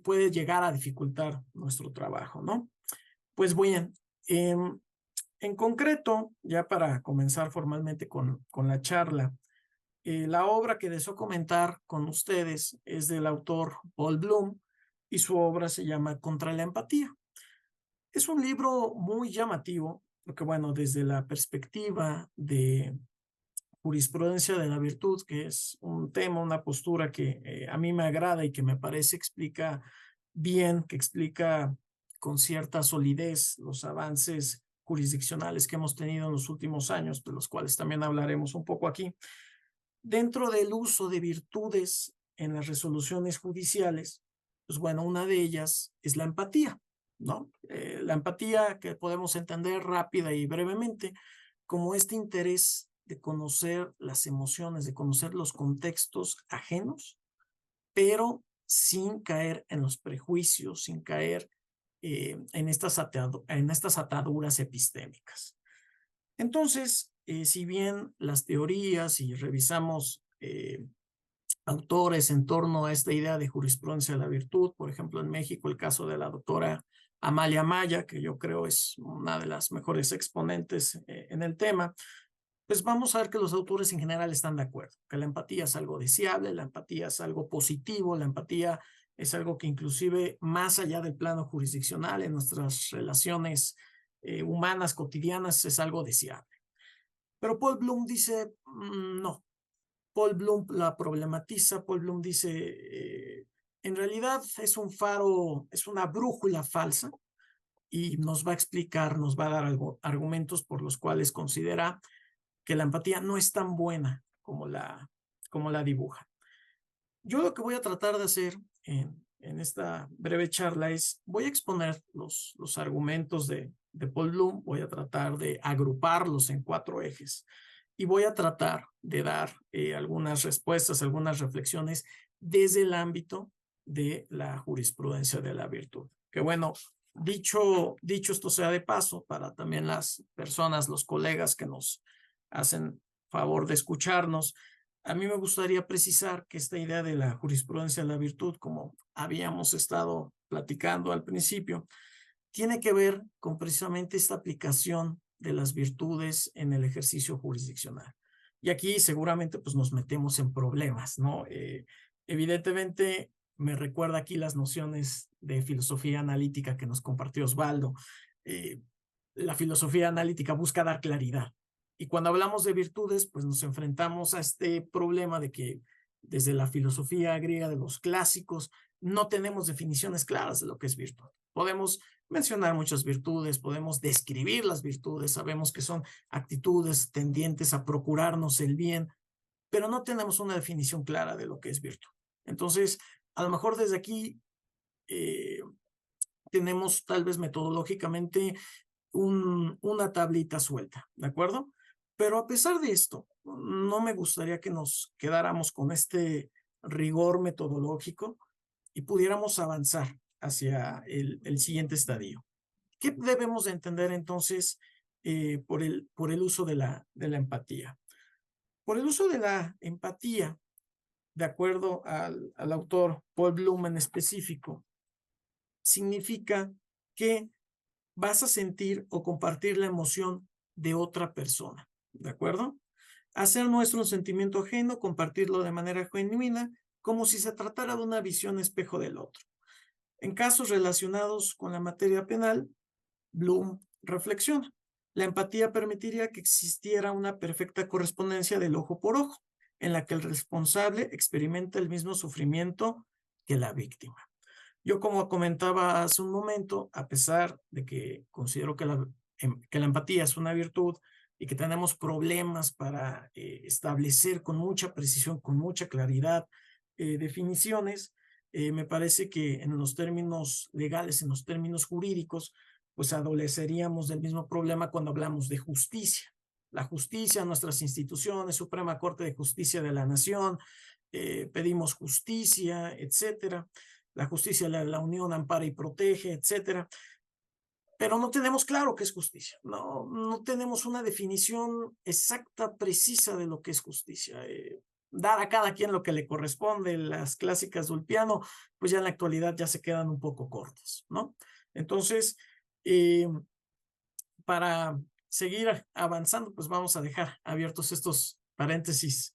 puede llegar a dificultar nuestro trabajo, ¿no? Pues bien, en concreto, ya para comenzar formalmente con la charla, la obra que deseo comentar con ustedes es del autor Paul Bloom y su obra se llama Contra la empatía. Es un libro muy llamativo, porque bueno, desde la perspectiva de jurisprudencia de la virtud, que es un tema, una postura que a mí me agrada y que me parece explica bien, que explica con cierta solidez los avances jurisdiccionales que hemos tenido en los últimos años, de los cuales también hablaremos un poco aquí. Dentro del uso de virtudes en las resoluciones judiciales, pues bueno, una de ellas es la empatía, ¿no? La empatía que podemos entender rápida y brevemente como este interés de conocer las emociones, de conocer los contextos ajenos, pero sin caer en los prejuicios, sin caer en estas ataduras epistémicas. Entonces, si bien las teorías y revisamos autores en torno a esta idea de jurisprudencia de la virtud, por ejemplo, en México el caso de la doctora Amalia Maya, que yo creo es una de las mejores exponentes en el tema, pues vamos a ver que los autores en general están de acuerdo, que la empatía es algo deseable, la empatía es algo positivo, la empatía es algo que inclusive más allá del plano jurisdiccional, en nuestras relaciones humanas cotidianas es algo deseable. Pero Paul Bloom dice, no. Paul Bloom la problematiza, Paul Bloom dice, en realidad es un faro, es una brújula falsa y nos va a explicar, nos va a dar argumentos por los cuales considera que la empatía no es tan buena como la dibuja. Yo lo que voy a tratar de hacer en esta breve charla es, voy a exponer los argumentos de Paul Bloom, voy a tratar de agruparlos en 4 ejes y voy a tratar de dar algunas respuestas, algunas reflexiones desde el ámbito de la jurisprudencia de la virtud. Que bueno, dicho esto sea de paso, para también las personas, los colegas que nos hacen favor de escucharnos, a mí me gustaría precisar que esta idea de la jurisprudencia de la virtud, como habíamos estado platicando al principio, tiene que ver con precisamente esta aplicación de las virtudes en el ejercicio jurisdiccional. Y aquí seguramente pues nos metemos en problemas, ¿no? Evidentemente me recuerda aquí las nociones de filosofía analítica que nos compartió Osvaldo. La filosofía analítica busca dar claridad. Y cuando hablamos de virtudes, pues nos enfrentamos a este problema de que desde la filosofía griega de los clásicos no tenemos definiciones claras de lo que es virtud. Podemos mencionar muchas virtudes, podemos describir las virtudes, sabemos que son actitudes tendientes a procurarnos el bien, pero no tenemos una definición clara de lo que es virtud. Entonces, a lo mejor desde aquí tenemos tal vez metodológicamente una tablita suelta, ¿de acuerdo? Pero a pesar de esto, no me gustaría que nos quedáramos con este rigor metodológico y pudiéramos avanzar hacia el siguiente estadio. ¿Qué debemos de entender entonces por el uso de la empatía? Por el uso de la empatía, de acuerdo al autor Paul Bloom en específico, significa que vas a sentir o compartir la emoción de otra persona, ¿de acuerdo? Hacer nuestro un sentimiento ajeno, compartirlo de manera genuina, como si se tratara de una visión espejo del otro. En casos relacionados con la materia penal, Bloom reflexiona. La empatía permitiría que existiera una perfecta correspondencia del ojo por ojo, en la que el responsable experimenta el mismo sufrimiento que la víctima. Yo, como comentaba hace un momento, a pesar de que considero que la empatía es una virtud y que tenemos problemas para establecer con mucha precisión, con mucha claridad, definiciones, me parece que en los términos legales, en los términos jurídicos, pues adoleceríamos del mismo problema cuando hablamos de justicia. La justicia, nuestras instituciones, Suprema Corte de Justicia de la Nación, pedimos justicia, etcétera. La justicia de la Unión ampara y protege, etcétera. Pero no tenemos claro qué es justicia. No tenemos una definición exacta, precisa de lo que es justicia. Dar a cada quien lo que le corresponde, las clásicas de Ulpiano, pues ya en la actualidad ya se quedan un poco cortas, ¿no? Entonces, para seguir avanzando, pues vamos a dejar abiertos estos paréntesis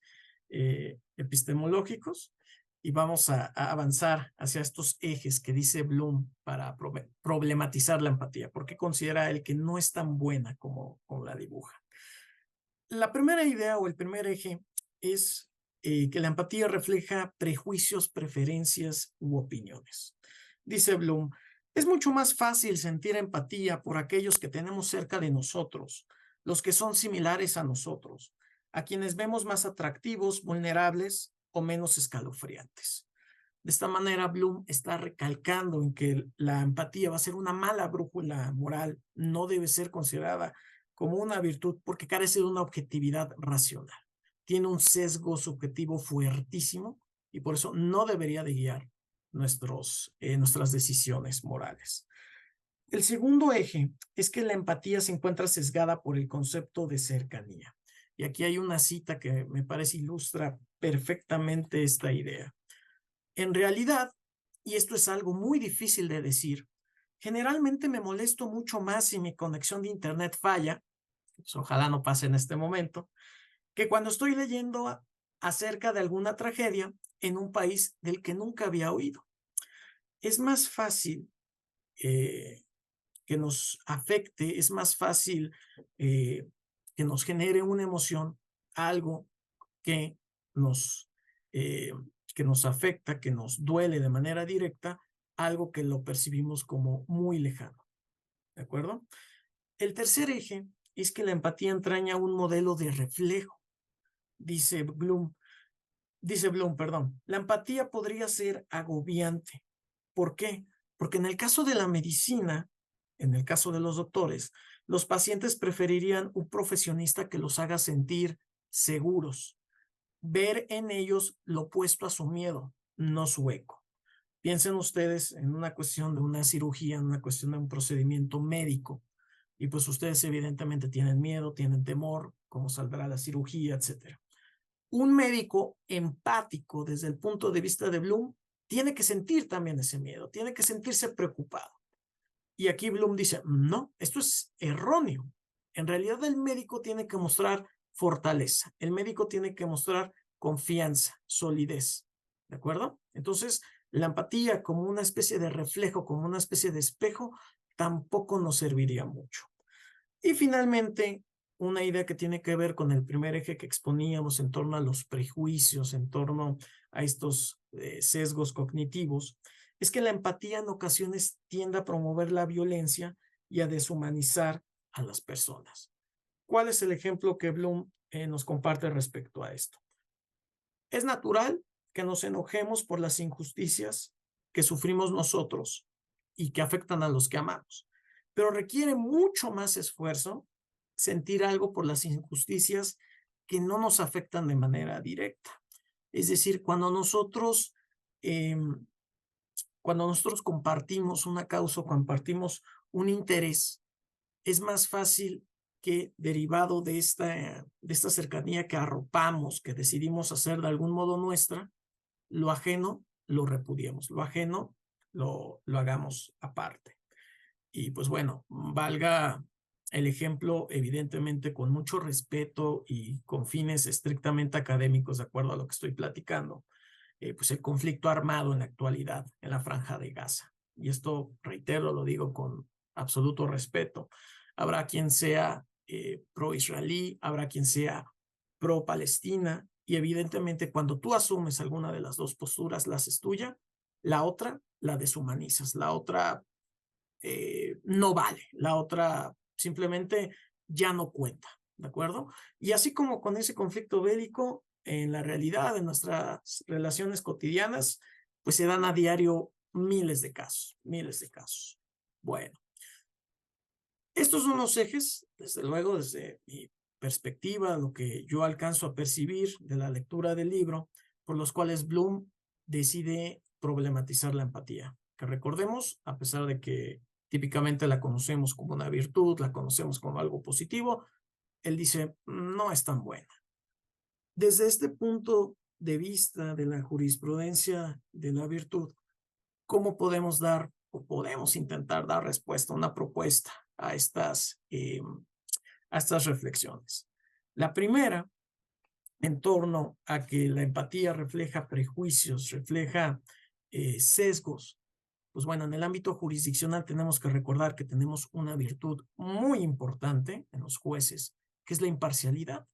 epistemológicos y vamos a avanzar hacia estos ejes que dice Bloom para problematizar la empatía, porque considera él que no es tan buena como la dibuja. La primera idea o el primer eje es que la empatía refleja prejuicios, preferencias u opiniones. Dice Bloom, es mucho más fácil sentir empatía por aquellos que tenemos cerca de nosotros, los que son similares a nosotros, a quienes vemos más atractivos, vulnerables o menos escalofriantes. De esta manera, Bloom está recalcando en que la empatía va a ser una mala brújula moral, no debe ser considerada como una virtud porque carece de una objetividad racional. Tiene un sesgo subjetivo fuertísimo y por eso no debería de guiar nuestras decisiones morales. El segundo eje es que la empatía se encuentra sesgada por el concepto de cercanía. Y aquí hay una cita que me parece ilustra perfectamente esta idea. En realidad, y esto es algo muy difícil de decir, generalmente me molesto mucho más si mi conexión de internet falla, pues ojalá no pase en este momento, que cuando estoy leyendo acerca de alguna tragedia en un país del que nunca había oído. Es más fácil que nos afecte, es más fácil que nos genere una emoción, algo que nos, eh, que nos afecta, que nos duele de manera directa, algo que lo percibimos como muy lejano. ¿De acuerdo? El tercer eje es que la empatía entraña un modelo de reflejo. Dice Bloom, perdón, la empatía podría ser agobiante. ¿Por qué? Porque en el caso de la medicina, en el caso de los doctores, los pacientes preferirían un profesionista que los haga sentir seguros, ver en ellos lo opuesto a su miedo, no su eco. Piensen ustedes en una cuestión de una cirugía, en una cuestión de un procedimiento médico, y pues ustedes evidentemente tienen miedo, tienen temor, cómo saldrá la cirugía, etcétera. Un médico empático desde el punto de vista de Bloom tiene que sentir también ese miedo, tiene que sentirse preocupado. Y aquí Bloom dice, no, esto es erróneo. En realidad el médico tiene que mostrar fortaleza, el médico tiene que mostrar confianza, solidez, ¿de acuerdo? Entonces, la empatía como una especie de reflejo, como una especie de espejo, tampoco nos serviría mucho. Y finalmente, una idea que tiene que ver con el primer eje que exponíamos en torno a los prejuicios, en torno a estos sesgos cognitivos, es que la empatía en ocasiones tiende a promover la violencia y a deshumanizar a las personas. ¿Cuál es el ejemplo que Bloom nos comparte respecto a esto? Es natural que nos enojemos por las injusticias que sufrimos nosotros y que afectan a los que amamos, pero requiere mucho más esfuerzo sentir algo por las injusticias que no nos afectan de manera directa. Es decir, cuando nosotros compartimos una causa, compartimos un interés, es más fácil que derivado de esta cercanía que arropamos, que decidimos hacer de algún modo nuestra, lo ajeno lo repudiemos, lo ajeno lo hagamos aparte. Y pues bueno, valga el ejemplo, evidentemente con mucho respeto y con fines estrictamente académicos, de acuerdo a lo que estoy platicando, pues el conflicto armado en la actualidad en la Franja de Gaza. Y esto, reitero, lo digo con absoluto respeto. Habrá quien sea pro-israelí, habrá quien sea pro-Palestina, y evidentemente cuando tú asumes alguna de las dos posturas, la haces tuya, la otra la deshumanizas, la otra no vale, la otra simplemente ya no cuenta, ¿de acuerdo? Y así como con ese conflicto bélico, en la realidad, en nuestras relaciones cotidianas, pues se dan a diario miles de casos, miles de casos. Bueno, estos son los ejes, desde luego, desde mi perspectiva, lo que yo alcanzo a percibir de la lectura del libro, por los cuales Bloom decide problematizar la empatía. Que recordemos, a pesar de que típicamente la conocemos como una virtud, la conocemos como algo positivo, él dice, no es tan buena. Desde este punto de vista de la jurisprudencia de la virtud, ¿cómo podemos dar o podemos intentar dar respuesta, una propuesta a estas reflexiones? La primera, en torno a que la empatía refleja prejuicios, refleja sesgos. Pues bueno, en el ámbito jurisdiccional tenemos que recordar que tenemos una virtud muy importante en los jueces, que es la imparcialidad.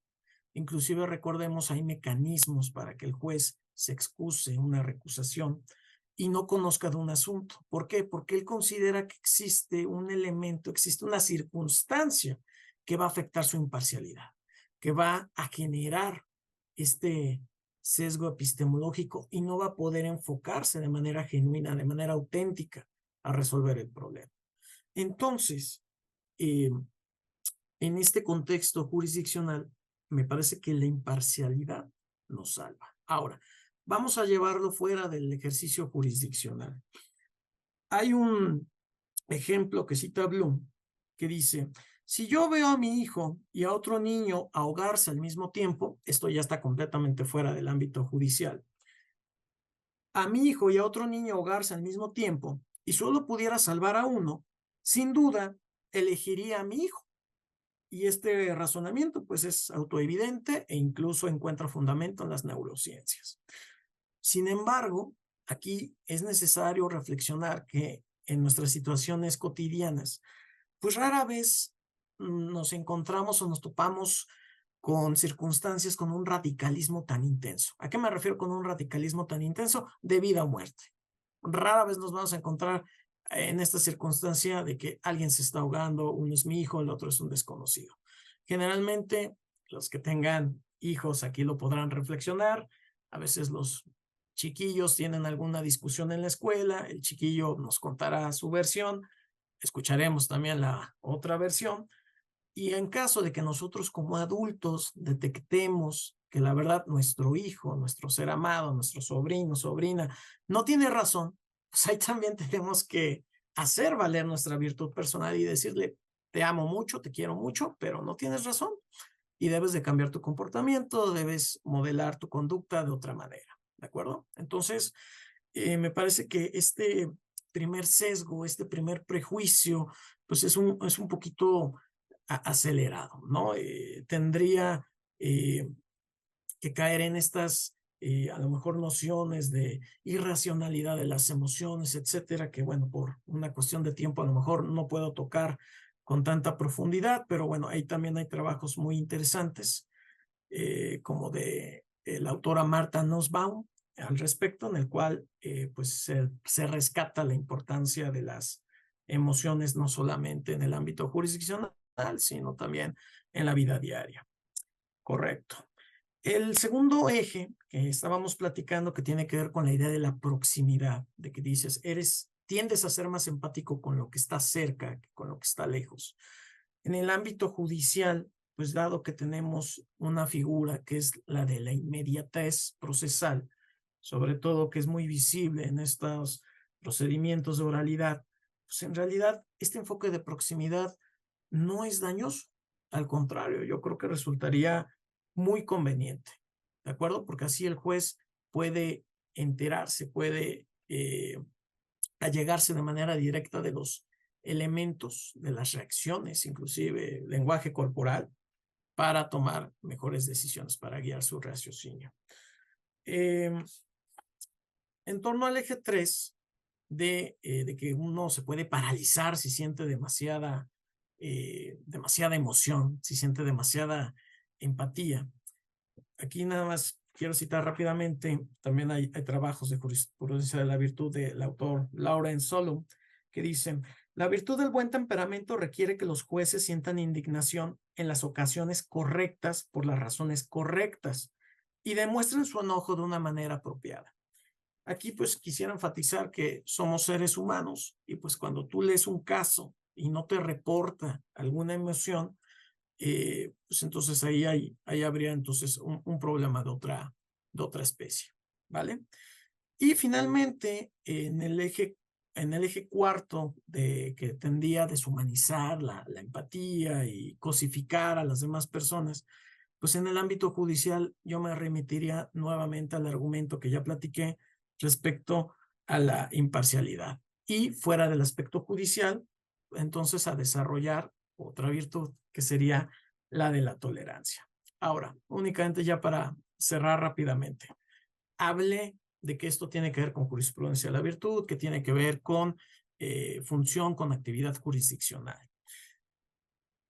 Inclusive recordemos, hay mecanismos para que el juez se excuse una recusación y no conozca de un asunto. ¿Por qué? Porque él considera que existe un elemento, existe una circunstancia que va a afectar su imparcialidad, que va a generar este sesgo epistemológico y no va a poder enfocarse de manera genuina, de manera auténtica a resolver el problema. Entonces, en este contexto jurisdiccional, me parece que la imparcialidad nos salva. Ahora, vamos a llevarlo fuera del ejercicio jurisdiccional. Hay un ejemplo que cita Bloom, que dice, si yo veo a mi hijo y a otro niño ahogarse al mismo tiempo, esto ya está completamente fuera del ámbito judicial, a mi hijo y a otro niño ahogarse al mismo tiempo y solo pudiera salvar a uno, sin duda elegiría a mi hijo. Y este razonamiento pues es autoevidente e incluso encuentra fundamento en las neurociencias. Sin embargo, aquí es necesario reflexionar que en nuestras situaciones cotidianas, pues rara vez nos encontramos o nos topamos con circunstancias con un radicalismo tan intenso. ¿A qué me refiero con un radicalismo tan intenso? De vida o muerte. Rara vez nos vamos a encontrar en esta circunstancia de que alguien se está ahogando, uno es mi hijo, el otro es un desconocido. Generalmente, los que tengan hijos aquí lo podrán reflexionar. A veces los chiquillos tienen alguna discusión en la escuela, el chiquillo nos contará su versión, escucharemos también la otra versión, y en caso de que nosotros como adultos detectemos que la verdad nuestro hijo, nuestro ser amado, nuestro sobrino, sobrina, no tiene razón, pues ahí también tenemos que hacer valer nuestra virtud personal y decirle, te amo mucho, te quiero mucho, pero no tienes razón y debes de cambiar tu comportamiento, debes modelar tu conducta de otra manera, ¿de acuerdo? Entonces, me parece que este primer sesgo, este primer prejuicio, pues es un poquito acelerado, ¿no? Tendría que caer en estas, a lo mejor, nociones de irracionalidad de las emociones, etcétera, que, bueno, por una cuestión de tiempo a lo mejor no puedo tocar con tanta profundidad, pero bueno, ahí también hay trabajos muy interesantes, como de la autora Martha Nussbaum al respecto, en el cual pues se rescata la importancia de las emociones no solamente en el ámbito jurisdiccional, sino también en la vida diaria. Correcto. El segundo eje que estábamos platicando, que tiene que ver con la idea de la proximidad, de que dices, tiendes a ser más empático con lo que está cerca que con lo que está lejos. En el ámbito judicial, pues dado que tenemos una figura que es la de la inmediatez procesal, sobre todo que es muy visible en estos procedimientos de oralidad, pues en realidad este enfoque de proximidad no es dañoso. Al contrario, yo creo que resultaría muy conveniente, ¿de acuerdo? Porque así el juez puede enterarse, puede allegarse de manera directa de los elementos, de las reacciones, inclusive lenguaje corporal, para tomar mejores decisiones, para guiar su raciocinio. En torno al eje 3, de que uno se puede paralizar si siente demasiada emoción, si siente demasiada empatía. Aquí nada más quiero citar rápidamente, también hay trabajos de jurisprudencia de la virtud del autor Lawrence Solomon, que dicen, la virtud del buen temperamento requiere que los jueces sientan indignación en las ocasiones correctas por las razones correctas y demuestren su enojo de una manera apropiada. Aquí pues quisiera enfatizar que somos seres humanos y pues cuando tú lees un caso y no te reporta alguna emoción, pues entonces ahí habría entonces un problema de otra especie, ¿vale? Y finalmente, en el eje cuarto, que tendía a deshumanizar la empatía y cosificar a las demás personas, pues en el ámbito judicial yo me remitiría nuevamente al argumento que ya platiqué respecto a la imparcialidad. Y fuera del aspecto judicial, entonces a desarrollar otra virtud que sería la de la tolerancia. Ahora, únicamente ya para cerrar rápidamente, hablé de que esto tiene que ver con jurisprudencia de la virtud, que tiene que ver con función, con actividad jurisdiccional.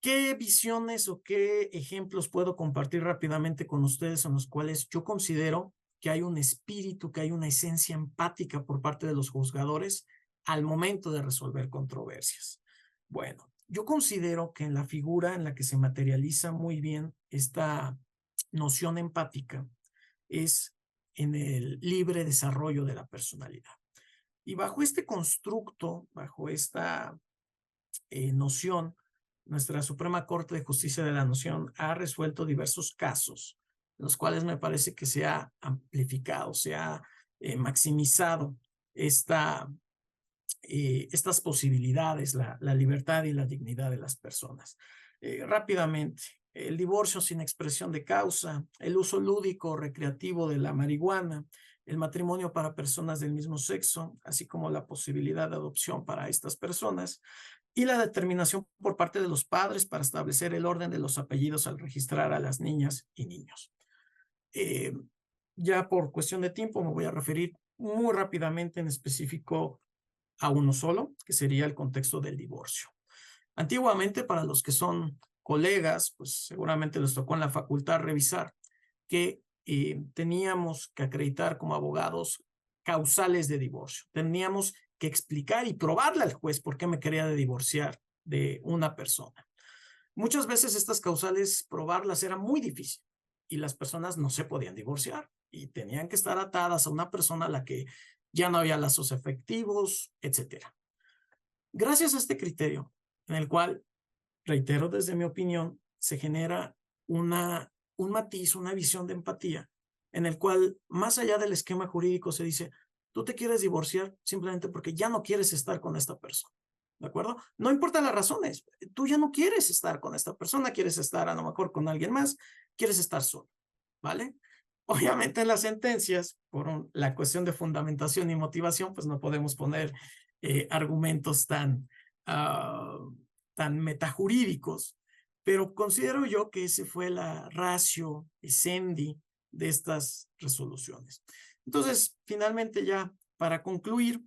¿Qué visiones o qué ejemplos puedo compartir rápidamente con ustedes en los cuales yo considero que hay un espíritu, que hay una esencia empática por parte de los juzgadores al momento de resolver controversias? Bueno, yo considero que en la figura en la que se materializa muy bien esta noción empática es en el libre desarrollo de la personalidad. Y bajo este constructo, bajo esta noción, nuestra Suprema Corte de Justicia de la Nación ha resuelto diversos casos, en los cuales me parece que se ha amplificado, se ha maximizado estas posibilidades, la libertad y la dignidad de las personas. Rápidamente, el divorcio sin expresión de causa, el uso lúdico recreativo de la marihuana, el matrimonio para personas del mismo sexo, así como la posibilidad de adopción para estas personas, y la determinación por parte de los padres para establecer el orden de los apellidos al registrar a las niñas y niños. Ya por cuestión de tiempo me voy a referir muy rápidamente en específico a uno solo, que sería el contexto del divorcio. Antiguamente, para los que son colegas, pues seguramente les tocó en la facultad revisar que teníamos que acreditar como abogados causales de divorcio. Teníamos que explicar y probarle al juez por qué me quería divorciar de una persona. Muchas veces estas causales, probarlas era muy difícil y las personas no se podían divorciar y tenían que estar atadas a una persona a la que ya no había lazos efectivos, etc. Gracias a este criterio, en el cual, reitero desde mi opinión, se genera un matiz, una visión de empatía, en el cual, más allá del esquema jurídico, se dice, tú te quieres divorciar simplemente porque ya no quieres estar con esta persona, ¿de acuerdo? No importa las razones, tú ya no quieres estar con esta persona, quieres estar a lo mejor con alguien más, quieres estar solo, ¿vale? Obviamente en las sentencias, por la cuestión de fundamentación y motivación, pues no podemos poner argumentos tan metajurídicos, pero considero yo que ese fue la ratio essendi de estas resoluciones. Entonces, finalmente ya para concluir,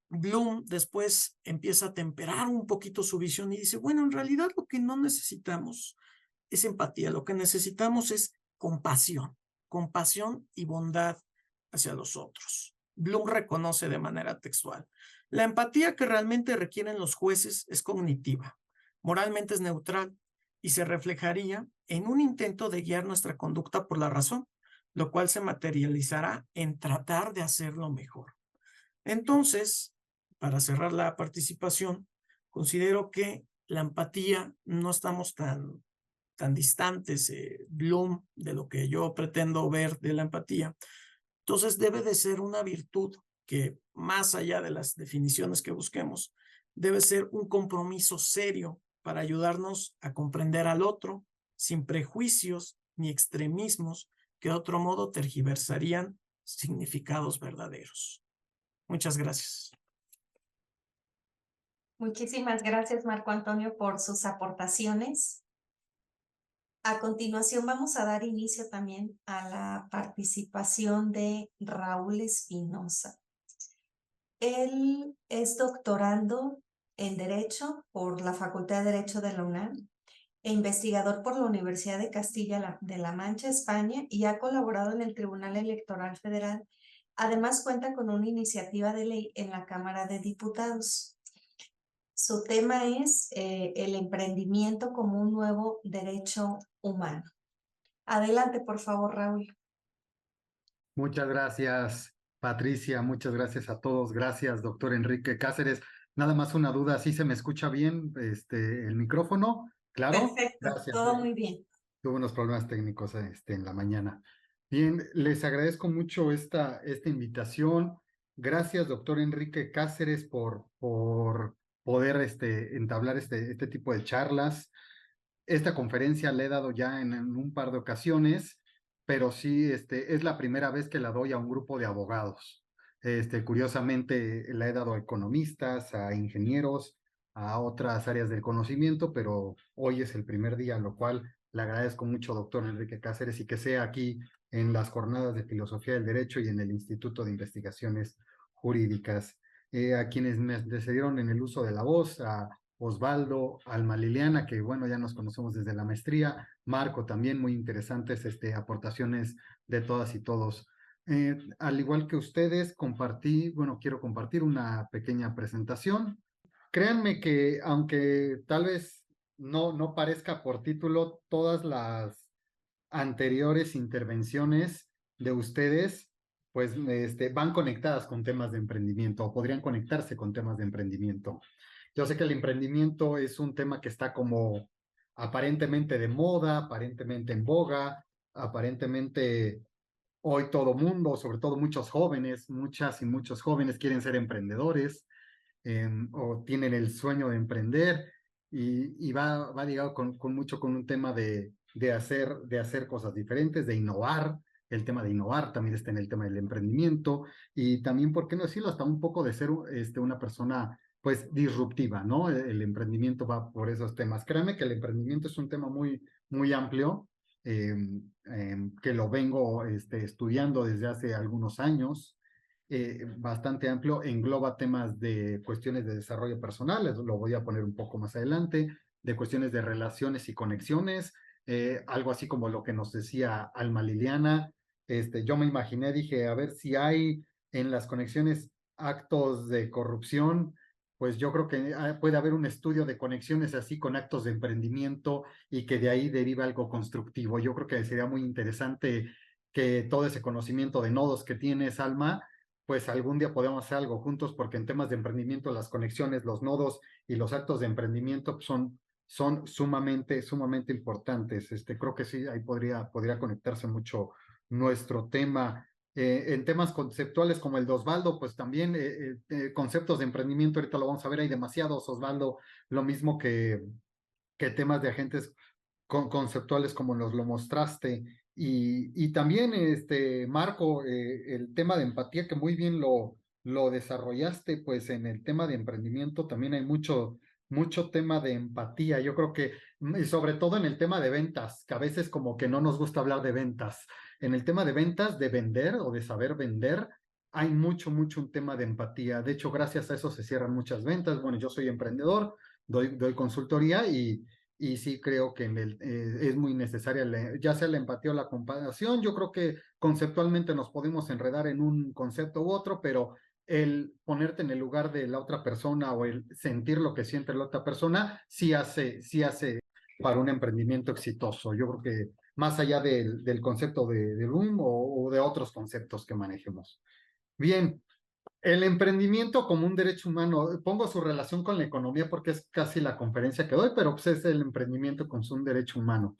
Bloom después empieza a temperar un poquito su visión y dice, bueno, en realidad lo que no necesitamos es empatía, lo que necesitamos es compasión y bondad hacia los otros. Bloom reconoce de manera textual, la empatía que realmente requieren los jueces es cognitiva, moralmente es neutral y se reflejaría en un intento de guiar nuestra conducta por la razón, lo cual se materializará en tratar de hacerlo mejor. Entonces, para cerrar la participación, considero que la empatía no estamos tan distantes, Bloom, de lo que yo pretendo ver de la empatía. Entonces debe de ser una virtud que, más allá de las definiciones que busquemos, debe ser un compromiso serio para ayudarnos a comprender al otro sin prejuicios ni extremismos que de otro modo tergiversarían significados verdaderos. Muchas gracias. Muchísimas gracias, Marco Antonio, por sus aportaciones. A continuación vamos a dar inicio también a la participación de Raúl Espinosa. Él es doctorando en Derecho por la Facultad de Derecho de la UNAM e investigador por la Universidad de Castilla de la Mancha, España, y ha colaborado en el Tribunal Electoral Federal. Además, cuenta con una iniciativa de ley en la Cámara de Diputados. Su tema es el emprendimiento como un nuevo derecho humano. Adelante, por favor, Raúl. Muchas gracias, Patricia. Muchas gracias a todos. Gracias, doctor Enrique Cáceres. Nada más una duda, ¿sí se me escucha bien el micrófono? ¿Claro? Perfecto, Gracias. todo muy bien. Tuve unos problemas técnicos en la mañana. Bien, les agradezco mucho esta invitación. Gracias, doctor Enrique Cáceres, por poder entablar este tipo de charlas. Esta conferencia la he dado ya en un par de ocasiones, pero sí es la primera vez que la doy a un grupo de abogados. Curiosamente la he dado a economistas, a ingenieros, a otras áreas del conocimiento, pero hoy es el primer día, lo cual le agradezco mucho, doctor Enrique Cáceres, y que sea aquí en las jornadas de Filosofía del Derecho y en el Instituto de Investigaciones Jurídicas. A quienes me decidieron en el uso de la voz, a Osvaldo, Alma Liliana, que bueno, ya nos conocemos desde la maestría, Marco también, muy interesantes aportaciones de todas y todos. Al igual que ustedes, quiero compartir una pequeña presentación. Créanme que aunque tal vez no parezca por título, todas las anteriores intervenciones de ustedes, pues van conectadas con temas de emprendimiento o podrían conectarse con temas de emprendimiento. Yo sé que el emprendimiento es un tema que está como aparentemente de moda, aparentemente en boga, aparentemente hoy todo mundo, sobre todo muchos jóvenes, muchas y muchos jóvenes quieren ser emprendedores o tienen el sueño de emprender y va ligado con mucho con un tema de hacer cosas diferentes, de innovar. El tema de innovar también está en el tema del emprendimiento y también, ¿por qué no decirlo? Hasta un poco de ser una persona pues disruptiva, ¿no? El emprendimiento va por esos temas. Créanme que el emprendimiento es un tema muy, muy amplio, que lo vengo estudiando desde hace algunos años, bastante amplio, engloba temas de cuestiones de desarrollo personal, lo voy a poner un poco más adelante, de cuestiones de relaciones y conexiones, algo así como lo que nos decía Alma Liliana. Yo me imaginé, dije, a ver si hay en las conexiones actos de corrupción, pues yo creo que puede haber un estudio de conexiones así con actos de emprendimiento y que de ahí deriva algo constructivo. Yo creo que sería muy interesante que todo ese conocimiento de nodos que tienes, Alma, pues algún día podemos hacer algo juntos, porque en temas de emprendimiento las conexiones, los nodos y los actos de emprendimiento son sumamente, sumamente importantes. Creo que sí, ahí podría conectarse mucho nuestro tema. En temas conceptuales como el de Osvaldo, pues también conceptos de emprendimiento, ahorita lo vamos a ver, hay demasiados, Osvaldo, lo mismo que temas de agentes conceptuales como nos lo mostraste. Y también, Marco, el tema de empatía que muy bien lo desarrollaste, pues en el tema de emprendimiento también hay mucho tema de empatía. Yo creo que, y sobre todo en el tema de ventas, que a veces como que no nos gusta hablar de ventas. En el tema de ventas, de vender o de saber vender, hay mucho un tema de empatía. De hecho, gracias a eso se cierran muchas ventas. Bueno, yo soy emprendedor, doy consultoría y sí creo que es muy necesaria, ya sea la empatía o la compasión. Yo creo que conceptualmente nos podemos enredar en un concepto u otro, pero el ponerte en el lugar de la otra persona o el sentir lo que siente la otra persona, sí hace para un emprendimiento exitoso. Yo creo que más allá del concepto de Bloom o de otros conceptos que manejemos. Bien, el emprendimiento como un derecho humano, pongo su relación con la economía porque es casi la conferencia que doy, pero pues es el emprendimiento como un derecho humano.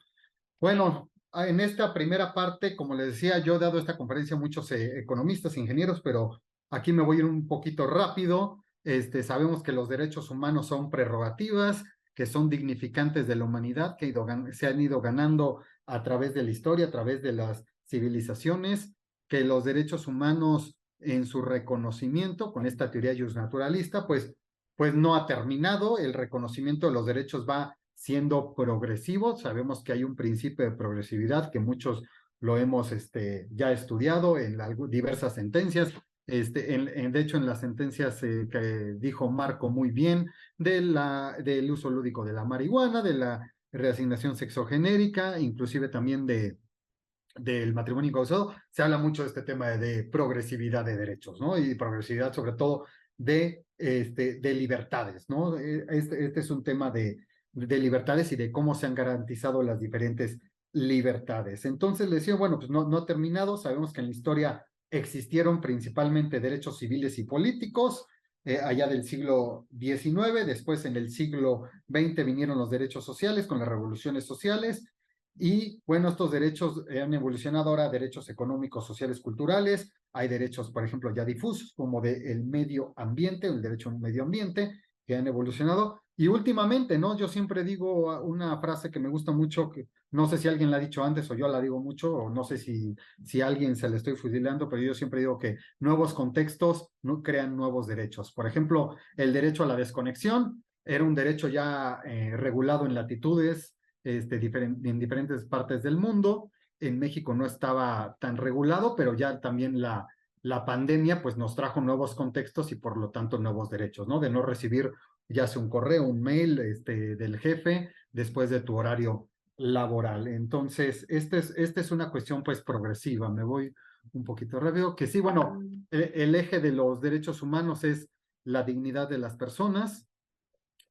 Bueno, en esta primera parte, como les decía, yo he dado esta conferencia a muchos economistas, ingenieros, pero aquí me voy a ir un poquito rápido. Sabemos que los derechos humanos son prerrogativas, que son dignificantes de la humanidad, que se han ido ganando a través de la historia, a través de las civilizaciones, que los derechos humanos en su reconocimiento con esta teoría justnaturalista, pues no ha terminado. El reconocimiento de los derechos va siendo progresivo. Sabemos que hay un principio de progresividad que muchos lo hemos ya estudiado en diversas sentencias. De hecho, en las sentencias que dijo Marco muy bien, del uso lúdico de la marihuana, de la reasignación sexogenérica, inclusive también del matrimonio incausado, se habla mucho de este tema de progresividad de derechos, ¿no? Y progresividad sobre todo de libertades, ¿no? Este es un tema de libertades y de cómo se han garantizado las diferentes libertades. Entonces le decía, bueno, pues no ha terminado. Sabemos que en la historia existieron principalmente derechos civiles y políticos, allá del siglo XIX, después en el siglo XX vinieron los derechos sociales con las revoluciones sociales, y bueno, estos derechos han evolucionado ahora a derechos económicos, sociales, culturales. Hay derechos, por ejemplo, ya difusos, como del medio ambiente, el derecho al medio ambiente, que han evolucionado. Y últimamente, ¿no? Yo siempre digo una frase que me gusta mucho, que no sé si alguien la ha dicho antes o yo la digo mucho, o no sé si a alguien se le estoy fusilando, pero yo siempre digo que nuevos contextos no crean nuevos derechos. Por ejemplo, el derecho a la desconexión era un derecho ya regulado en latitudes, en diferentes partes del mundo. En México no estaba tan regulado, pero ya también la pandemia pues nos trajo nuevos contextos y por lo tanto nuevos derechos, ¿no? De no recibir ya sea un correo, un mail del jefe después de tu horario laboral. Entonces, esta es una cuestión pues progresiva. Me voy un poquito rápido, que sí, bueno, el eje de los derechos humanos es la dignidad de las personas.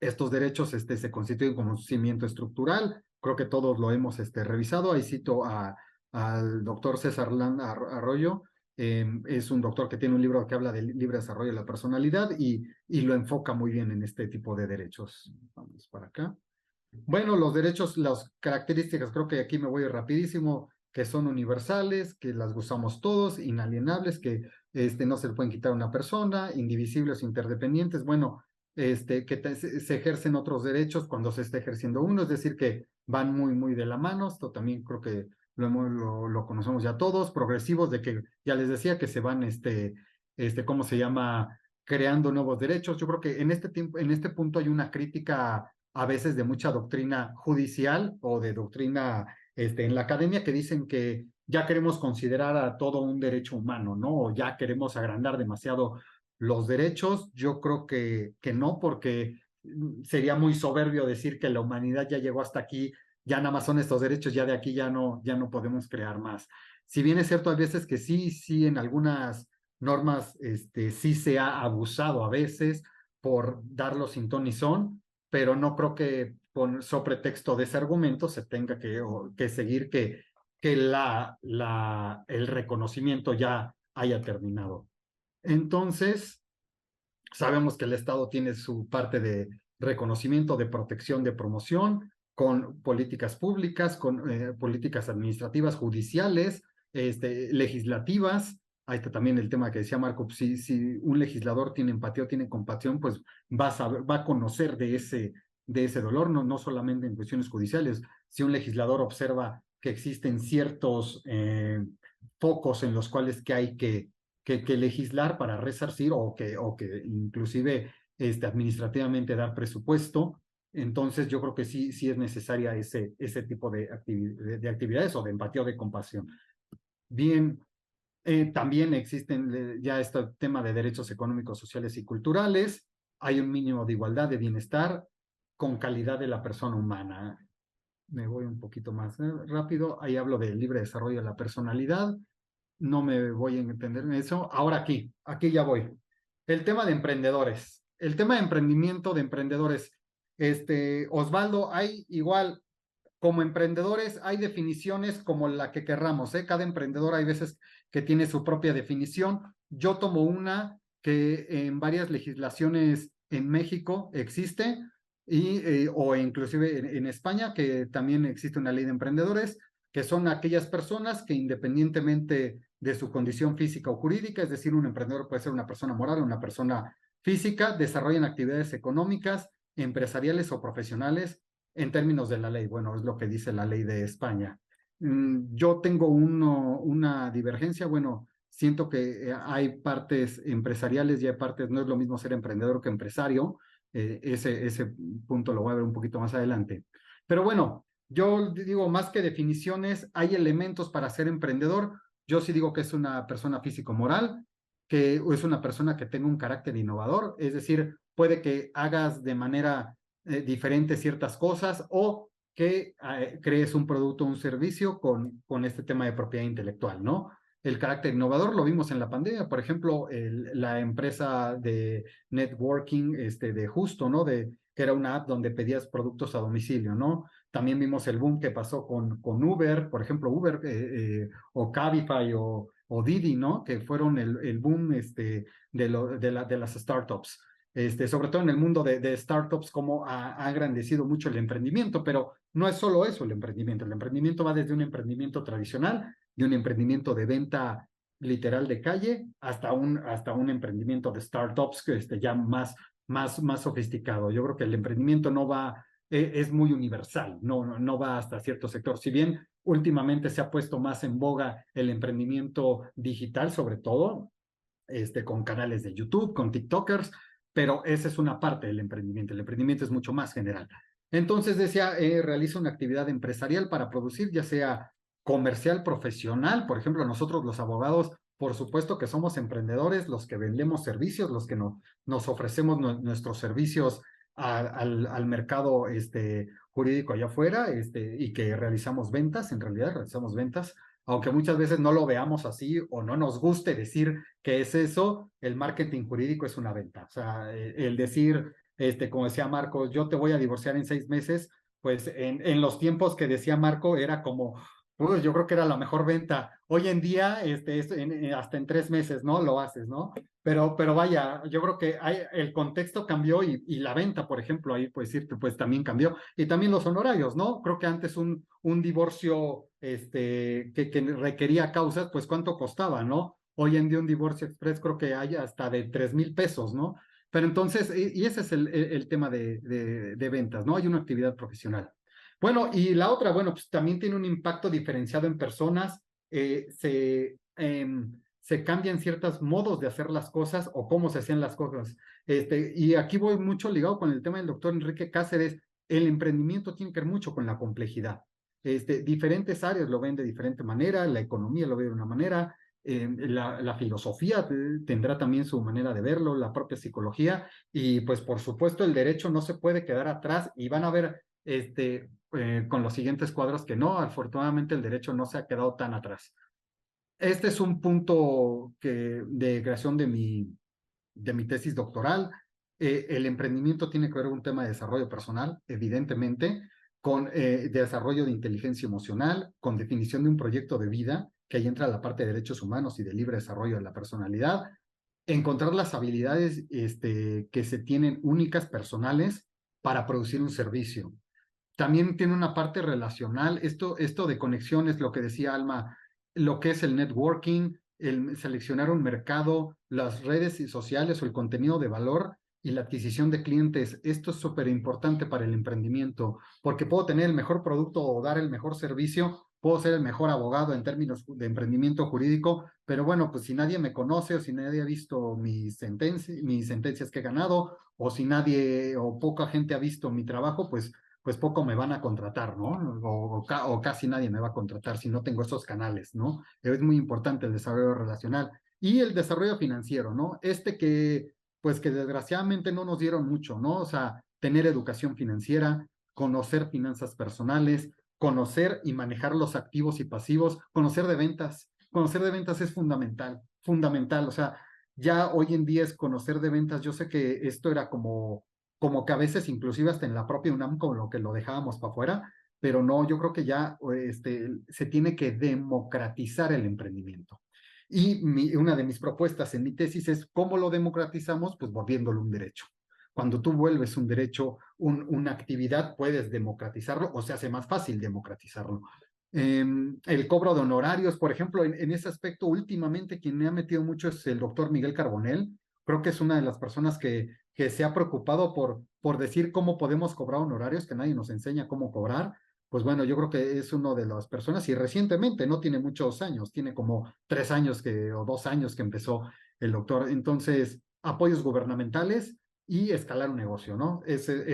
Estos derechos se constituyen como un cimiento estructural, creo que todos lo hemos revisado. Ahí cito al doctor César Arroyo. Es un doctor que tiene un libro que habla del libre desarrollo de la personalidad y lo enfoca muy bien en este tipo de derechos. Vamos para acá. Bueno, los derechos, las características, creo que aquí me voy rapidísimo, que son universales, que las gozamos todos, inalienables, que no se le pueden quitar a una persona, indivisibles, interdependientes, bueno, que se ejercen otros derechos cuando se está ejerciendo uno, es decir, que van muy, muy de la mano. Esto también creo que lo conocemos ya todos, progresivos, de que ya les decía que se van, ¿cómo se llama? Creando nuevos derechos. Yo creo que en este tiempo, en este punto hay una crítica a veces de mucha doctrina judicial o de doctrina en la academia que dicen que ya queremos considerar a todo un derecho humano, ¿no? O ya queremos agrandar demasiado los derechos. Yo creo que no, porque sería muy soberbio decir que la humanidad ya llegó hasta aquí, ya nada más son estos derechos, ya de aquí ya no podemos crear más. Si bien es cierto, hay veces que sí, en algunas normas sí se ha abusado a veces por darlo sin ton ni son, pero no creo que sobre texto de ese argumento se tenga que seguir que el reconocimiento ya haya terminado. Entonces, sabemos que el Estado tiene su parte de reconocimiento, de protección, de promoción, con políticas públicas, con políticas administrativas, judiciales, legislativas. Ahí está también el tema que decía Marco, si un legislador tiene empatía o tiene compasión, pues va a conocer de ese dolor, no solamente en cuestiones judiciales. Si un legislador observa que existen ciertos focos en los cuales que hay que legislar para resarcir o que inclusive administrativamente dar presupuesto, entonces yo creo que sí es necesaria ese tipo de actividades o de empatía o de compasión. Bien, también existen ya este tema de derechos económicos, sociales y culturales. Hay un mínimo de igualdad, de bienestar, con calidad de la persona humana. Me voy un poquito más rápido. Ahí hablo del libre desarrollo de la personalidad. No me voy a entender en eso. Ahora aquí ya voy. El tema de emprendedores. El tema de emprendimiento de emprendedores. Osvaldo, hay igual como emprendedores, hay definiciones como la que querramos, ¿eh? Cada emprendedor hay veces que tiene su propia definición. Yo tomo una que en varias legislaciones en México existe, o inclusive en España, que también existe una ley de emprendedores, que son aquellas personas que independientemente de su condición física o jurídica, es decir, un emprendedor puede ser una persona moral o una persona física, desarrollan actividades económicas, empresariales o profesionales en términos de la ley. Bueno, es lo que dice la ley de España. Yo tengo una divergencia. Bueno, siento que hay partes empresariales y hay partes, no es lo mismo ser emprendedor que empresario. Ese punto lo voy a ver un poquito más adelante. Pero bueno, yo digo, más que definiciones, hay elementos para ser emprendedor. Yo sí digo que es una persona físico-moral, que es una persona que tenga un carácter innovador, es decir, puede que hagas de manera diferente ciertas cosas o que crees un producto o un servicio con este tema de propiedad intelectual, ¿no? El carácter innovador lo vimos en la pandemia, por ejemplo, la empresa de networking de Justo, ¿no? Que era una app donde pedías productos a domicilio, ¿no? También vimos el boom que pasó con Uber, por ejemplo, Uber o Cabify o Didi, ¿no? Que fueron el boom de las startups. Sobre todo en el mundo de startups, como ha agrandecido mucho el emprendimiento, pero no es solo eso el emprendimiento. El emprendimiento va desde un emprendimiento tradicional, de un emprendimiento de venta literal de calle, hasta un emprendimiento de startups que ya más sofisticado. Yo creo que el emprendimiento no va, es muy universal, no va hasta cierto sector. Si bien últimamente se ha puesto más en boga el emprendimiento digital, sobre todo, con canales de YouTube, con TikTokers, pero esa es una parte del emprendimiento. El emprendimiento es mucho más general. Entonces decía, realiza una actividad empresarial para producir, ya sea comercial, profesional. Por ejemplo, nosotros los abogados, por supuesto que somos emprendedores, los que vendemos servicios, los que nos ofrecemos nuestros servicios al mercado jurídico allá afuera, y que realizamos ventas, en realidad realizamos ventas, aunque muchas veces no lo veamos así o no nos guste decir que es eso. El marketing jurídico es una venta. O sea, el decir, como decía Marcos, yo te voy a divorciar en 6 meses, pues en los tiempos que decía Marco era como, pues yo creo que era la mejor venta. Hoy en día, hasta en 3 meses, ¿no? Lo haces, ¿no? Pero vaya, yo creo que el contexto cambió y la venta, por ejemplo, ahí puedes decirte, pues también cambió. Y también los honorarios, ¿no? Creo que antes un divorcio que requería causas, pues cuánto costaba, ¿no? Hoy en día un divorcio express creo que hay hasta de 3,000 pesos, ¿no? Pero entonces, y ese es el tema de ventas, ¿no? Hay una actividad profesional. Bueno, y la otra, bueno, pues también tiene un impacto diferenciado en personas, se cambian ciertos modos de hacer las cosas o cómo se hacían las cosas. Y aquí voy mucho ligado con el tema del doctor Enrique Cáceres. El emprendimiento tiene que ver mucho con la complejidad. Diferentes áreas lo ven de diferente manera, la economía lo ve de una manera, la filosofía tendrá también su manera de verlo, la propia psicología, y pues por supuesto el derecho no se puede quedar atrás y van a ver con los siguientes cuadros que no, afortunadamente el derecho no se ha quedado tan atrás. Este es un punto de creación de mi tesis doctoral. El emprendimiento tiene que ver con un tema de desarrollo personal, evidentemente, con desarrollo de inteligencia emocional, con definición de un proyecto de vida, que ahí entra la parte de derechos humanos y de libre desarrollo de la personalidad, encontrar las habilidades que se tienen únicas, personales, para producir un servicio. También tiene una parte relacional, esto de conexiones, lo que decía Alma, lo que es el networking, el seleccionar un mercado, las redes sociales o el contenido de valor y la adquisición de clientes. Esto es súper importante para el emprendimiento, porque puedo tener el mejor producto o dar el mejor servicio, puedo ser el mejor abogado en términos de emprendimiento jurídico, pero bueno, pues si nadie me conoce o si nadie ha visto mis sentencias que he ganado, o si nadie o poca gente ha visto mi trabajo, pues poco me van a contratar, ¿no? O casi nadie me va a contratar si no tengo esos canales, ¿no? Es muy importante el desarrollo relacional y el desarrollo financiero, ¿no? Pues que desgraciadamente no nos dieron mucho, ¿no? O sea, tener educación financiera, conocer finanzas personales, conocer y manejar los activos y pasivos, conocer de ventas. Conocer de ventas es fundamental, fundamental. O sea, ya hoy en día es conocer de ventas. Yo sé que esto era como que a veces inclusive hasta en la propia UNAM como lo que lo dejábamos para afuera, pero no, yo creo que ya se tiene que democratizar el emprendimiento. Y una de mis propuestas en mi tesis es cómo lo democratizamos, pues volviéndolo un derecho. Cuando tú vuelves un derecho, una actividad, puedes democratizarlo o se hace más fácil democratizarlo. El cobro de honorarios, por ejemplo, en ese aspecto, últimamente quien me ha metido mucho es el doctor Miguel Carbonell. Creo que es una de las personas que se ha preocupado por decir cómo podemos cobrar honorarios, que nadie nos enseña cómo cobrar. Pues bueno, yo creo que es una de las personas y recientemente, no tiene muchos años, tiene como 3 años o 2 años que empezó el doctor. Entonces, apoyos gubernamentales y escalar un negocio, ¿no? Ese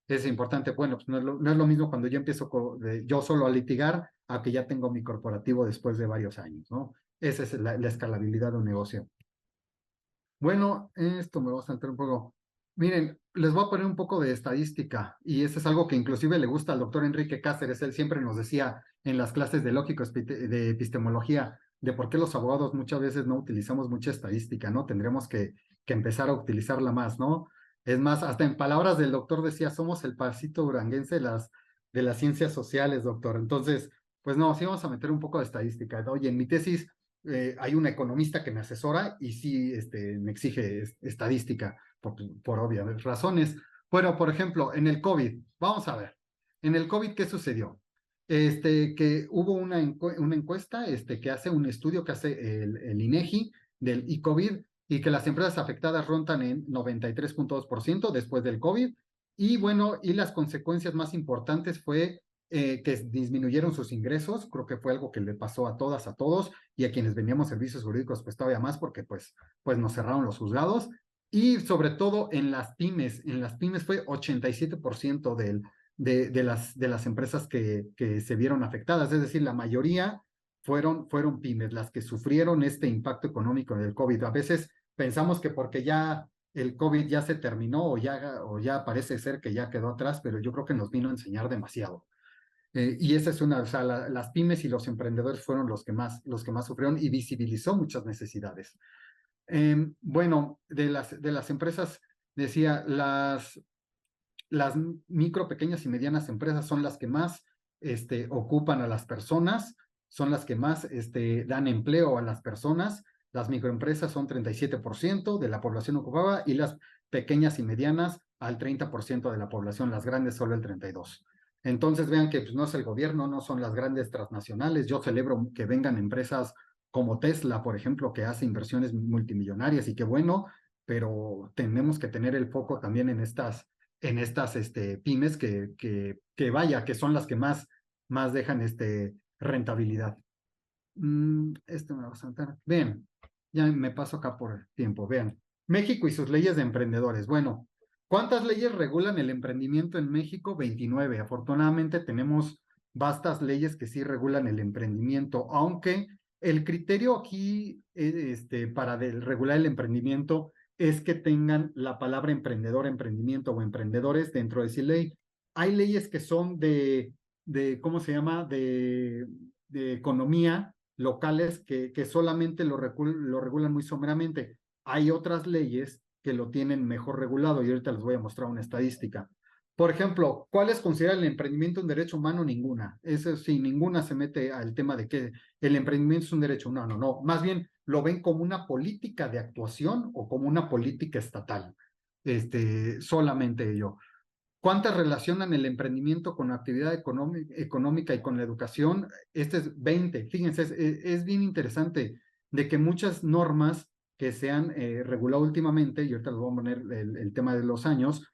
es importante. Bueno, pues no es lo mismo cuando yo empiezo yo solo a litigar a que ya tengo mi corporativo después de varios años, ¿no? Esa es la escalabilidad de un negocio. Bueno, esto me va a saltar un poco. Miren, les voy a poner un poco de estadística y eso es algo que inclusive le gusta al doctor Enrique Cáceres. Él siempre nos decía en las clases de lógico de epistemología de por qué los abogados muchas veces no utilizamos mucha estadística, ¿no? Tendremos que empezar a utilizarla más, ¿no? Es más, hasta en palabras del doctor decía, somos el pasito duranguense de las ciencias sociales, doctor. Entonces, pues no, sí vamos a meter un poco de estadística. Oye, en mi tesis hay una economista que me asesora y sí me exige estadística por obvias razones. Bueno, por ejemplo, en el COVID, vamos a ver, en el COVID, ¿qué sucedió? Que hubo una encuesta que hace un estudio que hace el INEGI del COVID y que las empresas afectadas rondan en 93.2% después del COVID. Y bueno, y las consecuencias más importantes fue que disminuyeron sus ingresos, creo que fue algo que le pasó a todas, a todos, y a quienes vendíamos servicios jurídicos, pues todavía más, porque pues nos cerraron los juzgados, y sobre todo en las pymes fue 87% de las empresas que se vieron afectadas, es decir, la mayoría fueron pymes las que sufrieron este impacto económico del COVID. A veces pensamos que porque ya el COVID ya se terminó o ya parece ser que ya quedó atrás, pero yo creo que nos vino a enseñar demasiado. Y esa es o sea, las pymes y los emprendedores fueron los que más sufrieron y visibilizó muchas necesidades. Bueno, de las empresas, decía, las micro, pequeñas y medianas empresas son las que más ocupan a las personas, son las que más dan empleo a las personas. Las microempresas son 37% de la población ocupada y las pequeñas y medianas al 30% de la población, las grandes solo el 32%. Entonces vean que pues, no es el gobierno, no son las grandes transnacionales. Yo celebro que vengan empresas como Tesla, por ejemplo, que hace inversiones multimillonarias y qué bueno, pero tenemos que tener el foco también en estas pymes que vaya, que son las que más dejan rentabilidad. Me va a saltar. Vean, ya me paso acá por el tiempo. Vean, México y sus leyes de emprendedores. Bueno, ¿cuántas leyes regulan el emprendimiento en México? 29. Afortunadamente tenemos vastas leyes que sí regulan el emprendimiento, aunque el criterio aquí para regular el emprendimiento es que tengan la palabra emprendedor, emprendimiento o emprendedores dentro de esa ley. Hay leyes que son ¿cómo se llama? De economía locales que solamente lo regulan muy someramente. Hay otras leyes que lo tienen mejor regulado y ahorita les voy a mostrar una estadística. Por ejemplo, ¿cuáles consideran el emprendimiento un derecho humano? Ninguna. Eso sí, ninguna se mete al tema de que el emprendimiento es un derecho humano. No, más bien lo ven como una política de actuación o como una política estatal. Solamente ello. ¿Cuántas relacionan el emprendimiento con la actividad económica y con la educación? Este es 20. Fíjense, es bien interesante de que muchas normas que se han regulado últimamente, y ahorita les voy a poner el tema de los años,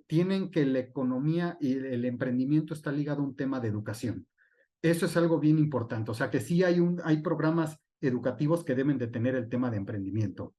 tienen que la economía y el emprendimiento está ligado a un tema de educación. Eso es algo bien importante. O sea que sí hay programas educativos que deben de tener el tema de emprendimiento.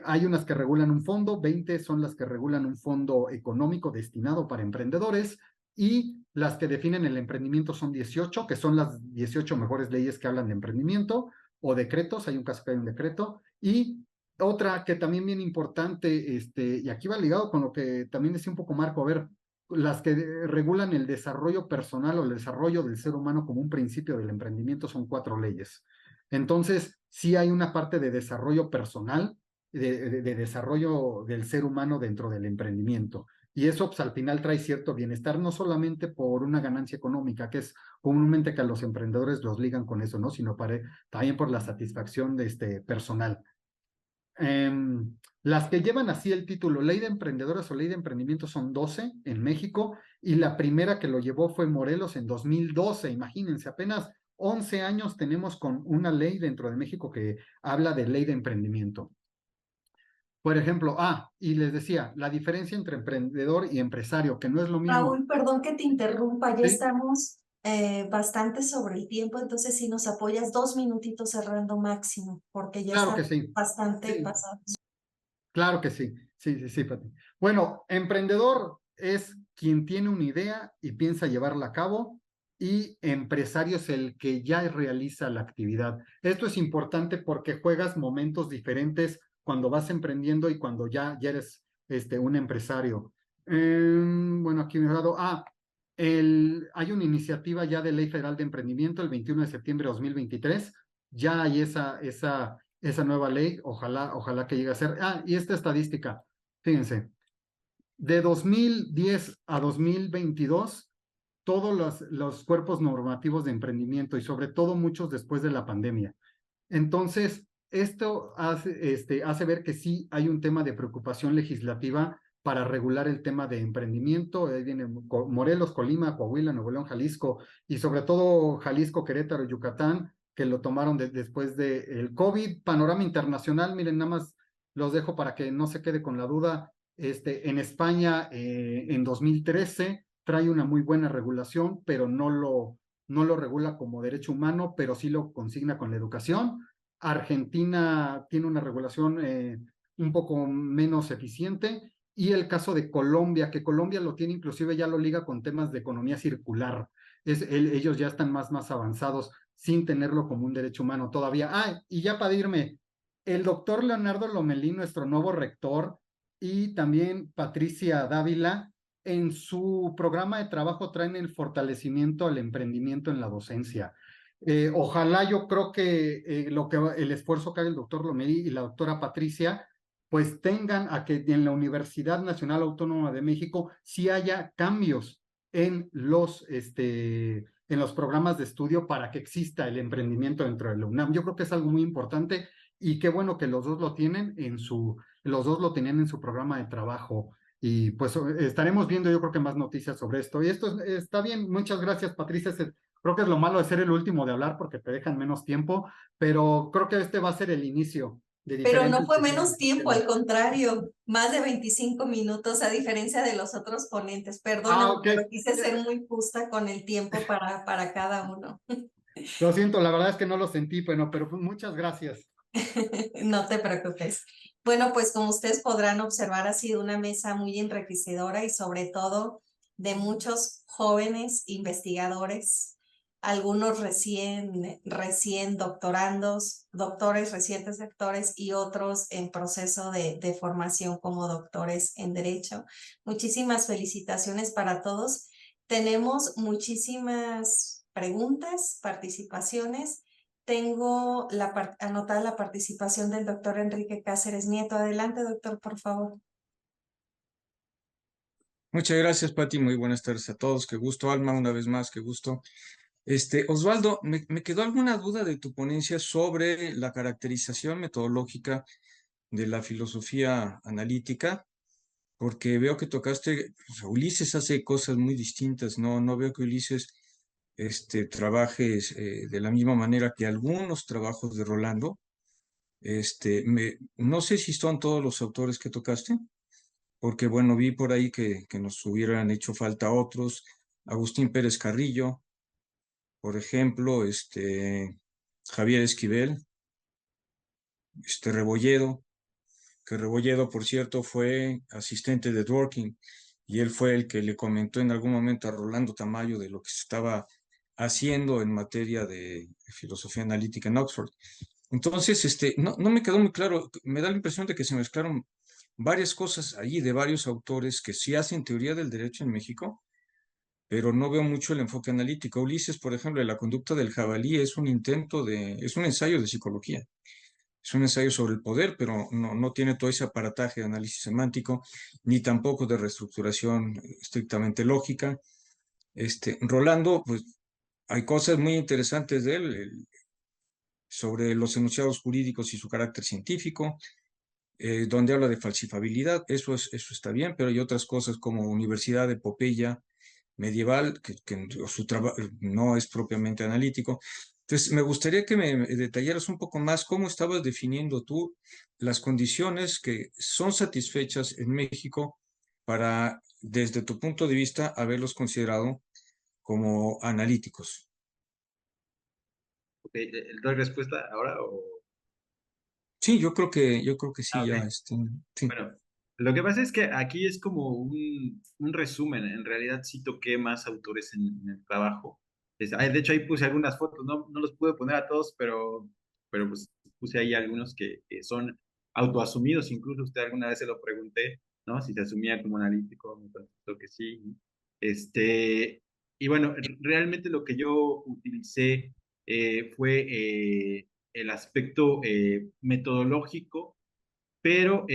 Hay unas que regulan un fondo, 20 son las que regulan un fondo económico destinado para emprendedores y las que definen el emprendimiento son 18, que son las 18 mejores leyes que hablan de emprendimiento o decretos, hay un caso que hay un decreto, y otra que también bien importante, y aquí va ligado con lo que también decía un poco Marco, a ver, las que regulan el desarrollo personal o el desarrollo del ser humano como un principio del emprendimiento son 4 leyes. Entonces, sí hay una parte de desarrollo personal, de desarrollo del ser humano dentro del emprendimiento. Y eso pues, al final trae cierto bienestar, no solamente por una ganancia económica, que es comúnmente que a los emprendedores los ligan con eso, ¿no? Sino también por la satisfacción personal. Las que llevan así el título Ley de Emprendedores o Ley de Emprendimiento son 12 en México y la primera que lo llevó fue Morelos en 2012. Imagínense, apenas 11 años tenemos con una ley dentro de México que habla de ley de emprendimiento. Por ejemplo, y les decía, la diferencia entre emprendedor y empresario, que no es lo mismo. Raúl, perdón que te interrumpa, ya ¿Sí? estamos bastante sobre el tiempo, entonces si nos apoyas 2 minutitos cerrando máximo, porque ya Claro que estamos sí. bastante Sí. pasados. Claro que sí. Sí, Pati. Bueno, emprendedor es quien tiene una idea y piensa llevarla a cabo y empresario es el que ya realiza la actividad. Esto es importante porque juegas momentos diferentes cuando vas emprendiendo y cuando ya eres un empresario. Bueno, aquí me he dado, hay una iniciativa ya de Ley Federal de Emprendimiento el 21 de septiembre de 2023. Ya hay esa nueva ley, ojalá que llegue a ser. Y esta estadística, fíjense, de 2010 a 2022, todos los cuerpos normativos de emprendimiento y sobre todo muchos después de la pandemia. Entonces, esto hace ver que sí hay un tema de preocupación legislativa para regular el tema de emprendimiento. Ahí viene Morelos, Colima, Coahuila, Nuevo León, Jalisco y sobre todo Jalisco, Querétaro, Yucatán, que lo tomaron después del COVID. Panorama internacional, miren, nada más los dejo para que no se quede con la duda. En España, en 2013, trae una muy buena regulación, pero no lo regula como derecho humano, pero sí lo consigna con la educación. Argentina tiene una regulación un poco menos eficiente. Y el caso de Colombia, que Colombia lo tiene, inclusive ya lo liga con temas de economía circular. Ellos ya están más avanzados sin tenerlo como un derecho humano todavía. Y ya para irme, el doctor Leonardo Lomelí, nuestro nuevo rector, y también Patricia Dávila, en su programa de trabajo traen el fortalecimiento al emprendimiento en la docencia. Ojalá yo creo que el esfuerzo que haga el doctor Lomelí y la doctora Patricia pues tengan a que en la Universidad Nacional Autónoma de México sí haya cambios en los programas de estudio para que exista el emprendimiento dentro de la UNAM. Yo creo que es algo muy importante y qué bueno que los dos lo tienen los dos lo tenían en su programa de trabajo. Y pues estaremos viendo, yo creo que más noticias sobre esto. Y esto está bien. Muchas gracias, Patricia. Creo que es lo malo de ser el último de hablar porque te dejan menos tiempo, pero creo que este va a ser el inicio de Pero no diferentes fue sesiones menos que tiempo, al tenemos. contrario, más de 25 minutos a diferencia de los otros ponentes. Ah, Perdóname, ok. pero quise ser muy justa con el tiempo para cada uno. Lo siento, la verdad es que no lo sentí, bueno, pero pues muchas gracias. No te preocupes. Bueno, pues como ustedes podrán observar, ha sido una mesa muy enriquecedora y sobre todo de muchos jóvenes investigadores, algunos recién doctorandos, doctores, recientes doctores y otros en proceso de formación como doctores en Derecho. Muchísimas felicitaciones para todos. Tenemos muchísimas preguntas, participaciones. Tengo anotada la participación del doctor Enrique Cáceres Nieto. Adelante, doctor, por favor. Muchas gracias, Pati. Muy buenas tardes a todos. Qué gusto, Alma, una vez más, qué gusto. Osvaldo, me quedó alguna duda de tu ponencia sobre la caracterización metodológica de la filosofía analítica, porque veo que tocaste, pues, Ulises hace cosas muy distintas, no, no veo que Ulises trabaje de la misma manera que algunos trabajos de Rolando. No sé si son todos los autores que tocaste, porque bueno, vi por ahí que nos hubieran hecho falta otros. Agustín Pérez Carrillo, por ejemplo, Javier Esquivel, Rebolledo, que Rebolledo, por cierto, fue asistente de Dworkin, y él fue el que le comentó en algún momento a Rolando Tamayo de lo que se estaba haciendo en materia de filosofía analítica en Oxford. Entonces, no me quedó muy claro, me da la impresión de que se mezclaron varias cosas allí de varios autores que sí hacen teoría del derecho en México, pero no veo mucho el enfoque analítico. Ulises, por ejemplo, de la conducta del jabalí es es un ensayo de psicología, es un ensayo sobre el poder, pero no tiene todo ese aparataje de análisis semántico, ni tampoco de reestructuración estrictamente lógica. Rolando, pues hay cosas muy interesantes de él, sobre los enunciados jurídicos y su carácter científico, donde habla de falsificabilidad, eso está bien, pero hay otras cosas como Universidad de Popeya medieval, que su trabajo no es propiamente analítico. Entonces, me gustaría que me detallaras un poco más cómo estabas definiendo tú las condiciones que son satisfechas en México para, desde tu punto de vista, haberlos considerado como analíticos. Ok, ¿doy respuesta ahora o...? Sí, yo creo que sí, Ah, ok. ya, sí. Bueno, lo que pasa es que aquí es como un resumen. En realidad sí toqué más autores en el trabajo. De hecho, ahí puse algunas fotos. No los pude poner a todos, pero pues puse ahí algunos que son autoasumidos. Incluso usted alguna vez se lo pregunté, ¿no? Si se asumía como analítico, me contestó que sí. Y bueno, realmente lo que yo utilicé fue el aspecto metodológico, pero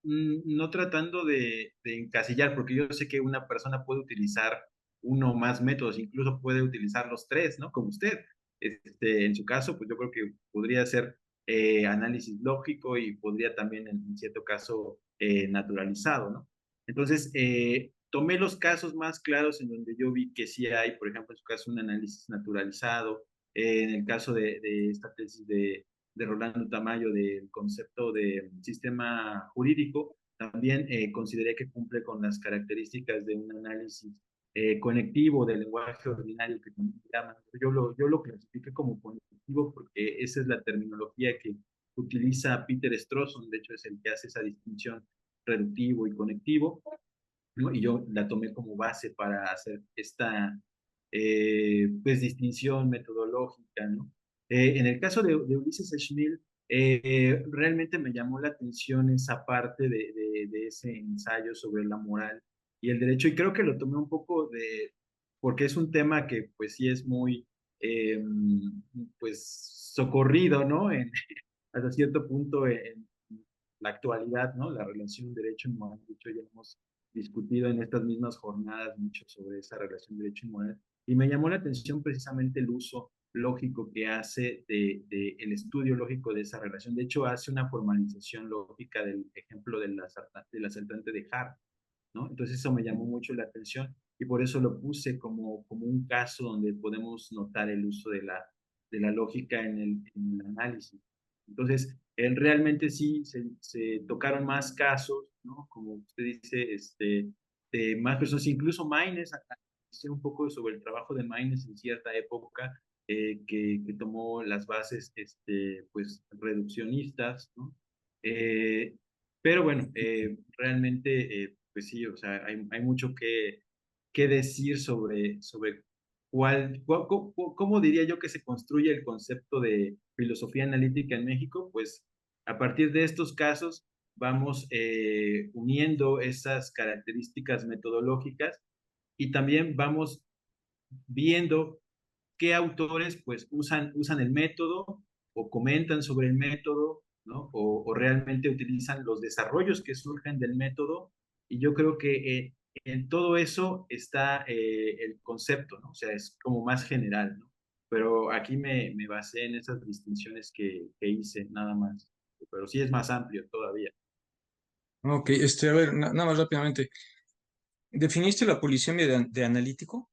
no tratando de encasillar, porque yo sé que una persona puede utilizar uno o más métodos, incluso puede utilizar los tres, ¿no? Como usted. En su caso, pues yo creo que podría ser análisis lógico y podría también, en cierto caso, naturalizado, ¿no? Entonces, tomé los casos más claros en donde yo vi que sí hay, por ejemplo, en su caso, un análisis naturalizado, en el caso de esta tesis de Rolando Tamayo del concepto de sistema jurídico, también consideré que cumple con las características de un análisis conectivo del lenguaje ordinario que también llaman. Yo lo clasifiqué como conectivo porque esa es la terminología que utiliza Peter Strawson, de hecho es el que hace esa distinción reductivo y conectivo, ¿no? Y yo la tomé como base para hacer esta pues, distinción metodológica, ¿no? En el caso de Ulises Schmidt, realmente me llamó la atención esa parte de ese ensayo sobre la moral y el derecho, y creo que lo tomé un poco porque es un tema que pues sí es muy, pues, socorrido, ¿no? Hasta cierto punto en la actualidad, ¿no? La relación derecho y moral. De hecho, ya hemos discutido en estas mismas jornadas mucho sobre esa relación derecho y moral. Y me llamó la atención precisamente el uso lógico que hace de el estudio lógico de esa relación. De hecho, hace una formalización lógica del ejemplo del asaltante de Hart, ¿no? Entonces eso me llamó mucho la atención y por eso lo puse como un caso donde podemos notar el uso de la lógica en el análisis. Entonces, realmente sí se tocaron más casos, ¿no? Como usted dice, de más personas, incluso Maynes, hice un poco sobre el trabajo de Maynes en cierta época, que tomó las bases, pues, reduccionistas, ¿no? Pero bueno, realmente, pues sí, o sea, hay mucho que decir sobre cómo diría yo que se construye el concepto de filosofía analítica en México. Pues a partir de estos casos vamos uniendo esas características metodológicas y también vamos viendo qué autores pues usan el método o comentan sobre el método, ¿no? O realmente utilizan los desarrollos que surgen del método. Y yo creo que en todo eso está el concepto, ¿no? O sea, es como más general, ¿no? Pero aquí me basé en esas distinciones que hice, nada más. Pero sí es más amplio todavía. Ok, a ver, nada más rápidamente. ¿Definiste la polisemia de analítico?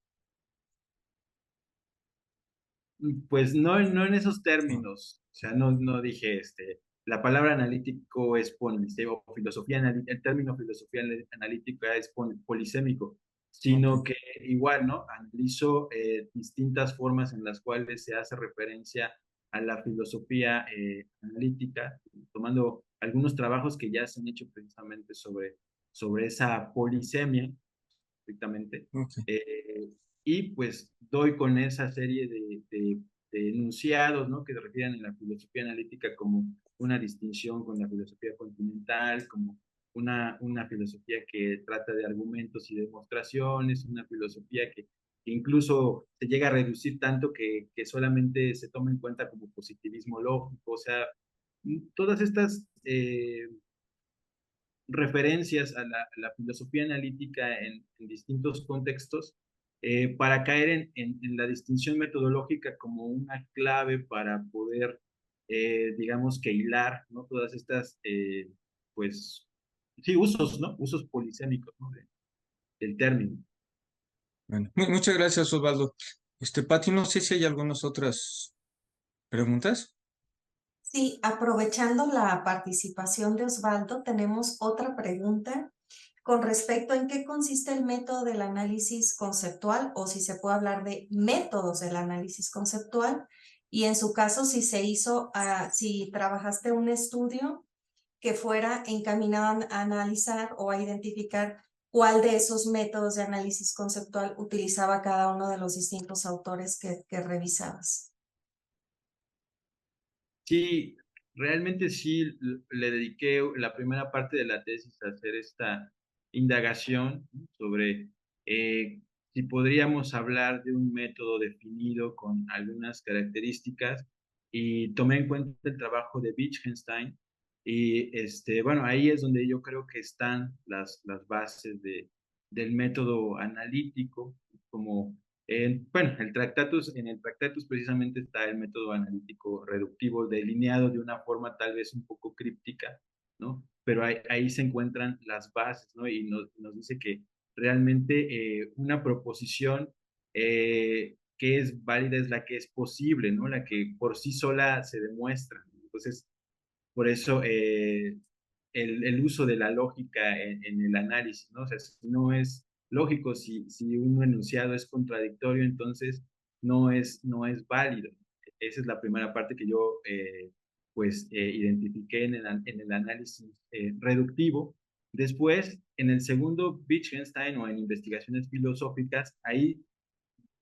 Pues no en esos No. términos, o sea, no dije, la palabra analítico es polisémico, o el término filosofía analítica es polisémico, Ok, sino que igual, ¿no? Analizo distintas formas en las cuales se hace referencia a la filosofía analítica, tomando algunos trabajos que ya se han hecho precisamente sobre esa polisemia, estrictamente. ok. Y pues doy con esa serie de enunciados, ¿no? Que se refieren a la filosofía analítica como una distinción con la filosofía continental, como una filosofía que trata de argumentos y demostraciones, una filosofía que incluso se llega a reducir tanto que solamente se toma en cuenta como positivismo lógico. O sea, todas estas referencias a la filosofía analítica en distintos contextos, para caer en la distinción metodológica como una clave para poder, digamos que hilar, ¿no? Todas estas, pues, sí, usos, ¿no? Usos polisémicos, ¿no? Del término. Bueno, muchas gracias, Osvaldo. Pati, no sé si hay algunas otras preguntas. Sí, aprovechando la participación de Osvaldo, tenemos otra pregunta con respecto a en qué consiste el método del análisis conceptual o si se puede hablar de métodos del análisis conceptual y en su caso si se hizo, si trabajaste un estudio que fuera encaminado a analizar o a identificar cuál de esos métodos de análisis conceptual utilizaba cada uno de los distintos autores que revisabas. Sí, realmente sí le dediqué la primera parte de la tesis a hacer esta indagación, ¿no? Sobre si podríamos hablar de un método definido con algunas características y tomé en cuenta el trabajo de Wittgenstein y bueno, ahí es donde yo creo que están las bases del método analítico, como bueno, en el Tractatus precisamente está el método analítico reductivo delineado de una forma tal vez un poco críptica, ¿no? Pero ahí se encuentran las bases, ¿no? Y nos dice que realmente una proposición que es válida es la que es posible, ¿no? La que por sí sola se demuestra. Entonces, por eso el uso de la lógica en el análisis, ¿no? O sea, si no es lógico, si un enunciado es contradictorio, entonces no es válido. Esa es la primera parte que yo pues identifiqué en el análisis reductivo. Después, en el segundo Wittgenstein o en investigaciones filosóficas, ahí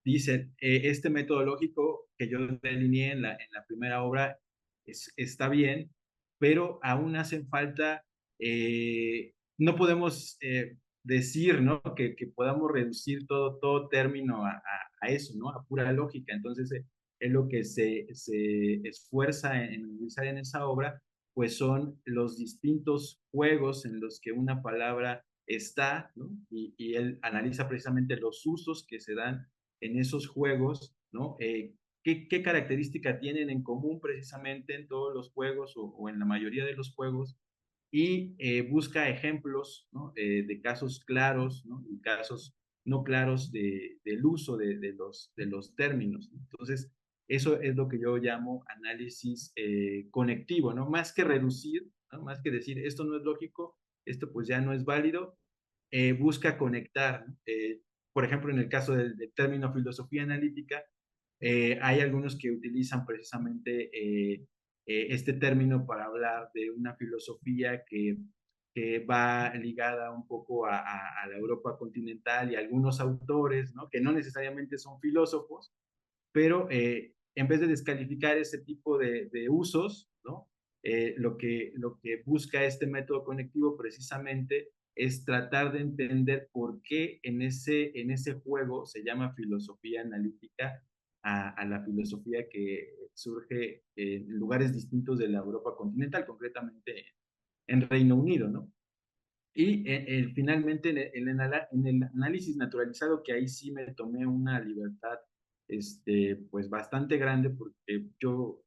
dice, este metodológico que yo delineé en la primera obra está bien, pero aún hacen falta, no podemos decir, ¿no? Que podamos reducir todo término a eso, ¿no? A pura lógica. Entonces, es lo que se esfuerza en analizar en esa obra, pues son los distintos juegos en los que una palabra está, ¿no? Y él analiza precisamente los usos que se dan en esos juegos, ¿no? ¿Qué característica tienen en común precisamente en todos los juegos o en la mayoría de los juegos? Y busca ejemplos, ¿no? De casos claros, ¿no? Y casos no claros del uso de los términos, ¿no? Entonces, eso es lo que yo llamo análisis conectivo, ¿no? Más que reducir, ¿no? Más que decir esto no es lógico, esto pues ya no es válido, busca conectar, ¿no? Por ejemplo, en el caso del término filosofía analítica, hay algunos que utilizan precisamente este término para hablar de una filosofía que va ligada un poco a la Europa continental y a algunos autores, ¿no? Que no necesariamente son filósofos, pero en vez de descalificar ese tipo de usos, ¿no? Lo que busca este método conectivo precisamente es tratar de entender por qué en ese juego se llama filosofía analítica a la filosofía que surge en lugares distintos de la Europa continental, concretamente en Reino Unido, ¿no? Y finalmente en el análisis naturalizado, que ahí sí me tomé una libertad pues bastante grande porque yo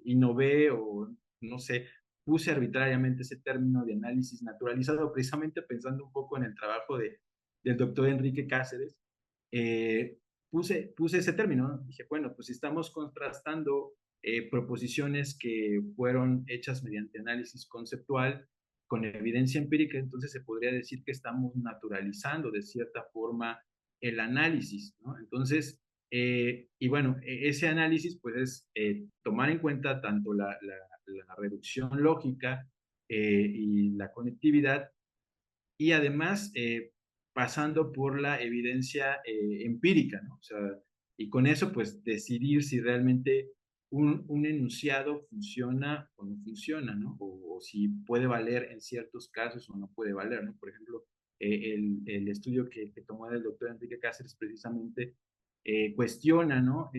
innové o no sé, puse arbitrariamente ese término de análisis naturalizado precisamente pensando un poco en el trabajo del doctor Enrique Cáceres. Puse ese término, ¿no? Dije, bueno, pues estamos contrastando proposiciones que fueron hechas mediante análisis conceptual con evidencia empírica, entonces se podría decir que estamos naturalizando de cierta forma el análisis, ¿no? Entonces, y bueno, ese análisis pues es tomar en cuenta tanto la reducción lógica y la conectividad y además pasando por la evidencia empírica, ¿no? O sea, y con eso pues decidir si realmente un enunciado funciona o no funciona, ¿no? O si puede valer en ciertos casos o no puede valer, ¿no? Por ejemplo, el estudio que tomó el doctor Enrique Cáceres precisamente cuestiona, ¿no?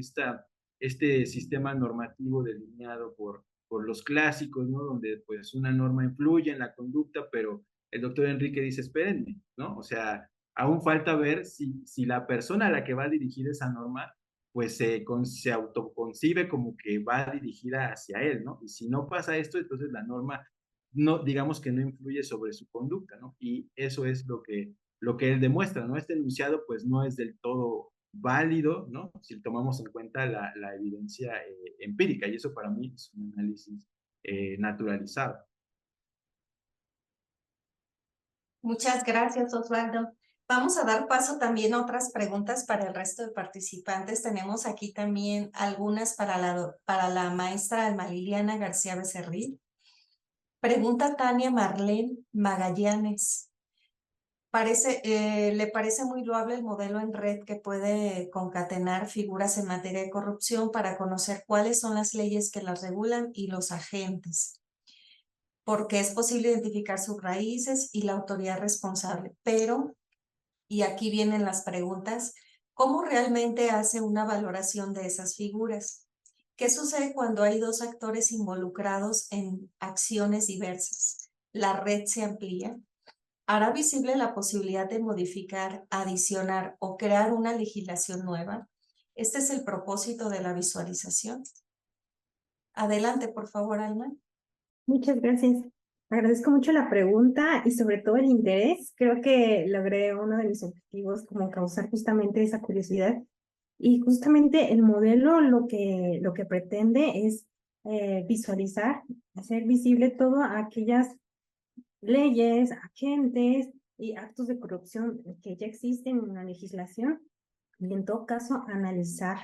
Este sistema normativo delineado por los clásicos, ¿no? Donde pues una norma influye en la conducta, pero el doctor Enrique dice, espérenme, ¿no? O sea, aún falta ver si la persona a la que va a dirigir esa norma, pues se autoconcibe como que va dirigida hacia él, ¿no? Y si no pasa esto, entonces la norma, no, digamos que no influye sobre su conducta, ¿no? Y eso es lo que él demuestra, ¿no? Este enunciado, pues no es del todo válido, ¿no? Si tomamos en cuenta la evidencia empírica, y eso para mí es un análisis naturalizado. Muchas gracias, Osvaldo. Vamos a dar paso también a otras preguntas para el resto de participantes. Tenemos aquí también algunas para la maestra Alma Liliana García Becerril. Pregunta Tania Marlene Magallanes. Le parece muy loable el modelo en red que puede concatenar figuras en materia de corrupción para conocer cuáles son las leyes que las regulan y los agentes, porque es posible identificar sus raíces y la autoridad responsable. Pero, y aquí vienen las preguntas, ¿cómo realmente hace una valoración de esas figuras? ¿Qué sucede cuando hay dos actores involucrados en acciones diversas? ¿La red se amplía? ¿Hará visible la posibilidad de modificar, adicionar o crear una legislación nueva? Este es el propósito de la visualización. Adelante, por favor, Alma. Muchas gracias. Agradezco mucho la pregunta y sobre todo el interés. Creo que logré uno de mis objetivos, como causar justamente esa curiosidad. Y justamente el modelo lo que pretende es visualizar, hacer visible todas aquellas leyes, agentes y actos de corrupción que ya existen en la legislación y en todo caso analizar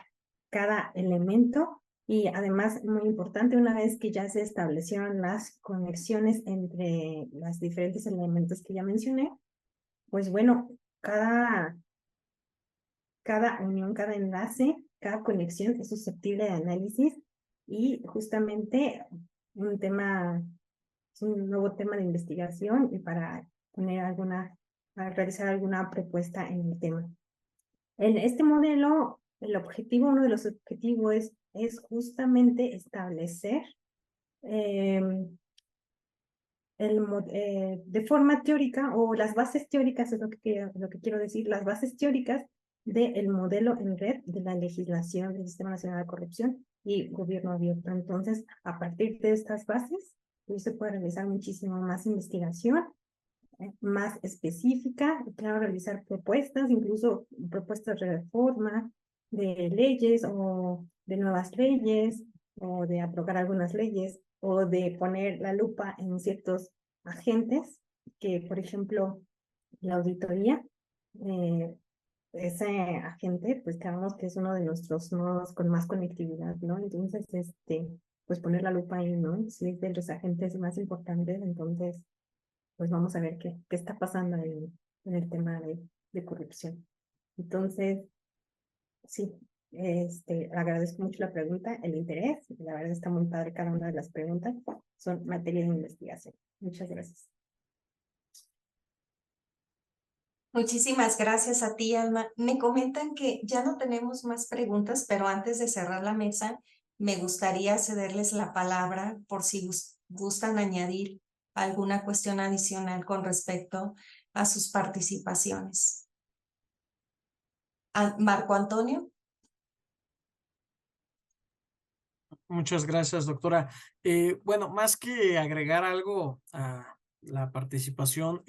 cada elemento y además muy importante, una vez que ya se establecieron las conexiones entre los diferentes elementos que ya mencioné, pues bueno, cada unión, cada enlace, cada conexión es susceptible de análisis y justamente un tema, es un nuevo tema de investigación y para realizar alguna propuesta en el tema. En este modelo, uno de los objetivos es justamente establecer de forma teórica, o las bases teóricas, es lo que quiero decir, las bases teóricas del modelo en red de la legislación del Sistema Nacional de Corrupción y Gobierno Abierto. Entonces, a partir de estas bases, pues, se puede realizar muchísimo más investigación, más específica, claro, realizar propuestas, incluso propuestas de reforma de leyes o de nuevas leyes, o de abrogar algunas leyes, o de poner la lupa en ciertos agentes, que por ejemplo la auditoría, ese agente, pues sabemos que es uno de nuestros nodos con más conectividad, ¿no? Entonces, pues poner la lupa ahí, ¿no? Si es de los agentes más importantes, entonces pues vamos a ver qué está pasando en el tema de corrupción. Entonces, sí, agradezco mucho la pregunta, el interés. La verdad está muy padre cada una de las preguntas. Son materia de investigación. Muchas gracias. Muchísimas gracias a ti, Alma. Me comentan que ya no tenemos más preguntas, pero antes de cerrar la mesa, me gustaría cederles la palabra por si gustan añadir alguna cuestión adicional con respecto a sus participaciones. Marco Antonio. Muchas gracias, doctora. Bueno, más que agregar algo a la participación,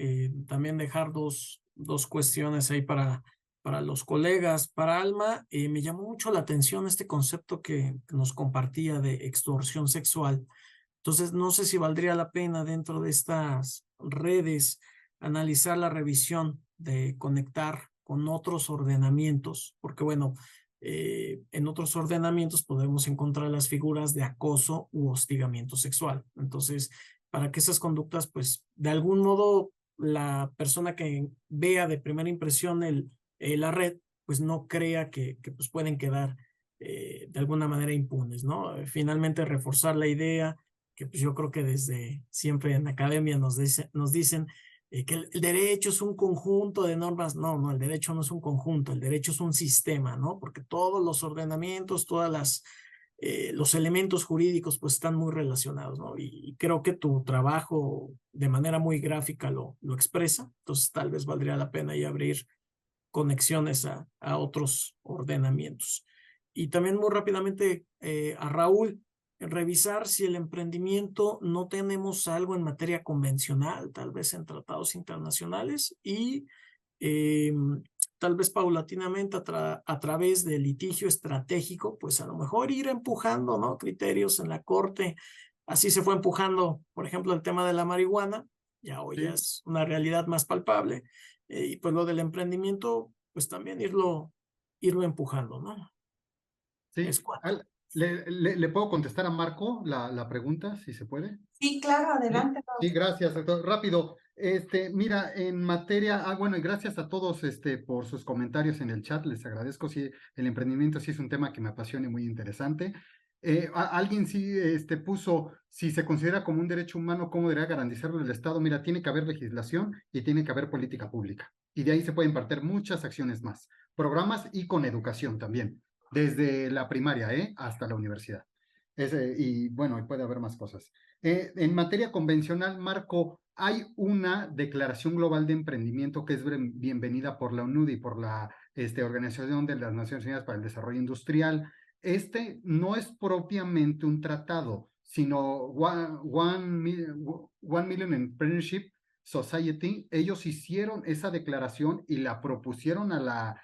también dejar dos cuestiones ahí para los colegas. Para Alma, me llamó mucho la atención este concepto que nos compartía de extorsión sexual. Entonces, no sé si valdría la pena dentro de estas redes analizar la revisión de conectar con otros ordenamientos, porque bueno, en otros ordenamientos podemos encontrar las figuras de acoso u hostigamiento sexual. Entonces, para que esas conductas, pues, de algún modo, la persona que vea de primera impresión la red, pues no crea que pues pueden quedar de alguna manera impunes, ¿no? Finalmente, reforzar la idea que pues yo creo que desde siempre en academia nos dicen que el derecho es un conjunto de normas. No, el derecho no es un conjunto, el derecho es un sistema, ¿no? Porque todos los ordenamientos, los elementos jurídicos pues están muy relacionados, ¿no? Y creo que tu trabajo de manera muy gráfica lo expresa, entonces tal vez valdría la pena ahí abrir conexiones a otros ordenamientos. Y también muy rápidamente a Raúl, revisar si el emprendimiento no tenemos algo en materia convencional, tal vez en tratados internacionales, y tal vez paulatinamente a través del litigio estratégico, pues a lo mejor ir empujando, ¿no? Criterios en la corte. Así se fue empujando, por ejemplo, el tema de la marihuana, ya hoy ya es una realidad más palpable, y pues lo del emprendimiento, pues también irlo empujando, ¿no? Sí, Es cuatro. ¿le puedo contestar a Marco la pregunta, si se puede? Sí, claro, adelante. Sí, gracias, doctor. Rápido, mira, en materia, bueno, y gracias a todos, por sus comentarios en el chat, les agradezco. Sí, el emprendimiento sí es un tema que me apasiona y muy interesante. Alguien sí, puso, si se considera como un derecho humano, ¿cómo debería garantizarlo el Estado? Mira, tiene que haber legislación y tiene que haber política pública. Y de ahí se pueden partir muchas acciones más, programas y con educación también, desde la primaria, hasta la universidad. Y bueno, puede haber más cosas. En materia convencional, Marco, hay una declaración global de emprendimiento que es bienvenida por la UNUD y por la Organización de las Naciones Unidas para el Desarrollo Industrial. No es propiamente un tratado, sino One Million Entrepreneurship Society. Ellos hicieron esa declaración y la propusieron a la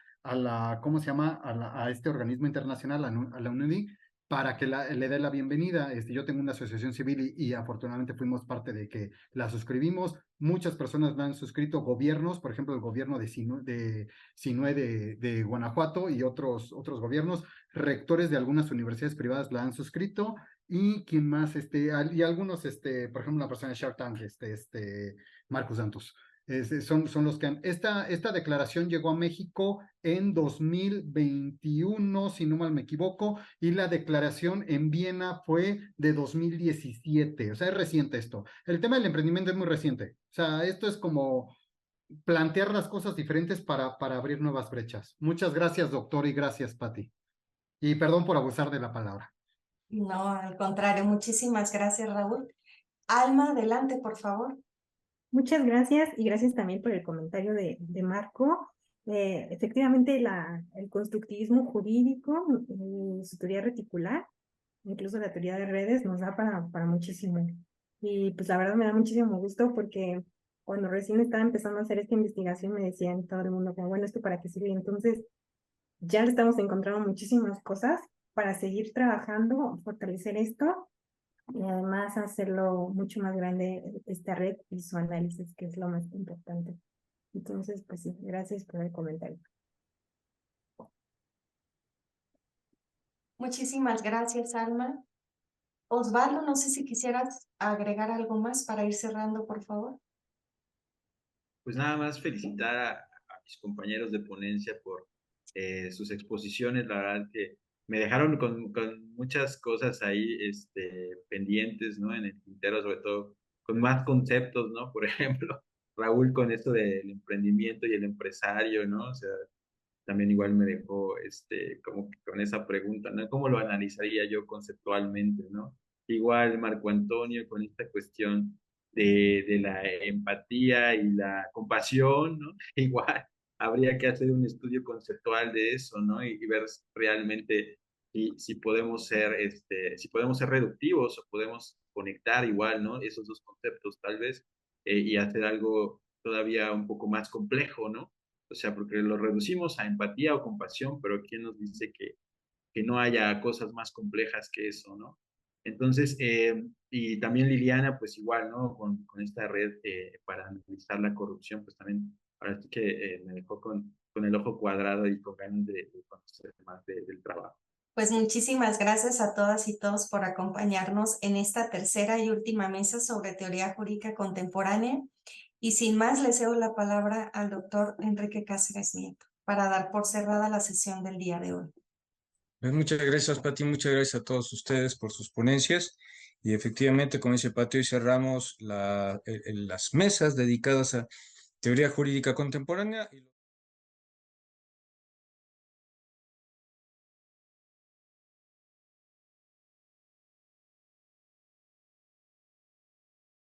¿cómo se llama? A este organismo internacional, a la UNUDI, para que le dé la bienvenida. Yo tengo una asociación civil y afortunadamente fuimos parte de que la suscribimos. Muchas personas la han suscrito, gobiernos, por ejemplo, el gobierno de Sinue de Guanajuato y otros gobiernos, rectores de algunas universidades privadas la han suscrito. Y quién más, y algunos, por ejemplo, una persona de Shark Tank, Marcos Santos. Son los que han... Esta declaración llegó a México en 2021, si no mal me equivoco, y la declaración en Viena fue de 2017. O sea, es reciente esto. El tema del emprendimiento es muy reciente. O sea, esto es como plantear las cosas diferentes para abrir nuevas brechas. Muchas gracias, doctor, y gracias, Pati. Y perdón por abusar de la palabra. No, al contrario, muchísimas gracias, Raúl. Alma, adelante, por favor. Muchas gracias y gracias también por el comentario de Marco. Efectivamente, el constructivismo jurídico y su teoría reticular, incluso la teoría de redes, nos da para muchísimo. Y pues la verdad me da muchísimo gusto porque cuando recién estaba empezando a hacer esta investigación me decían todo el mundo como, bueno, ¿esto para qué sirve? Entonces ya le estamos encontrando muchísimas cosas para seguir trabajando, fortalecer esto y además hacerlo mucho más grande esta red y su análisis, que es lo más importante. Entonces, pues sí, gracias por el comentario. Muchísimas gracias, Alma. Osvaldo, no sé si quisieras agregar algo más para ir cerrando, por favor. Pues nada más felicitar a mis compañeros de ponencia por sus exposiciones. La verdad que me dejaron con muchas cosas ahí pendientes, ¿no? En el tintero, sobre todo con más conceptos, ¿no? Por ejemplo, Raúl con esto del emprendimiento y el empresario, ¿no? O sea, también igual me dejó como que con esa pregunta, ¿no? ¿Cómo lo analizaría yo conceptualmente, ¿no? Igual Marco Antonio con esta cuestión de la empatía y la compasión, ¿no? Igual habría que hacer un estudio conceptual de eso, ¿no? Y ver realmente si podemos ser, si podemos ser reductivos o podemos conectar igual, ¿no? Esos dos conceptos tal vez y hacer algo todavía un poco más complejo, ¿no? O sea, porque lo reducimos a empatía o compasión, pero ¿quién nos dice que no haya cosas más complejas que eso, ¿no? Entonces, y también Liliana, pues igual, ¿no? Con esta red para analizar la corrupción, pues también, ahora sí que me dejó con el ojo cuadrado y con ganas de conocer más del trabajo. Pues muchísimas gracias a todas y todos por acompañarnos en esta tercera y última mesa sobre teoría jurídica contemporánea. Y sin más, le cedo la palabra al doctor Enrique Cáceres Nieto para dar por cerrada la sesión del día de hoy. Pues muchas gracias, Pati, muchas gracias a todos ustedes por sus ponencias. Y efectivamente, como dice Pati, hoy cerramos las mesas dedicadas a teoría jurídica contemporánea.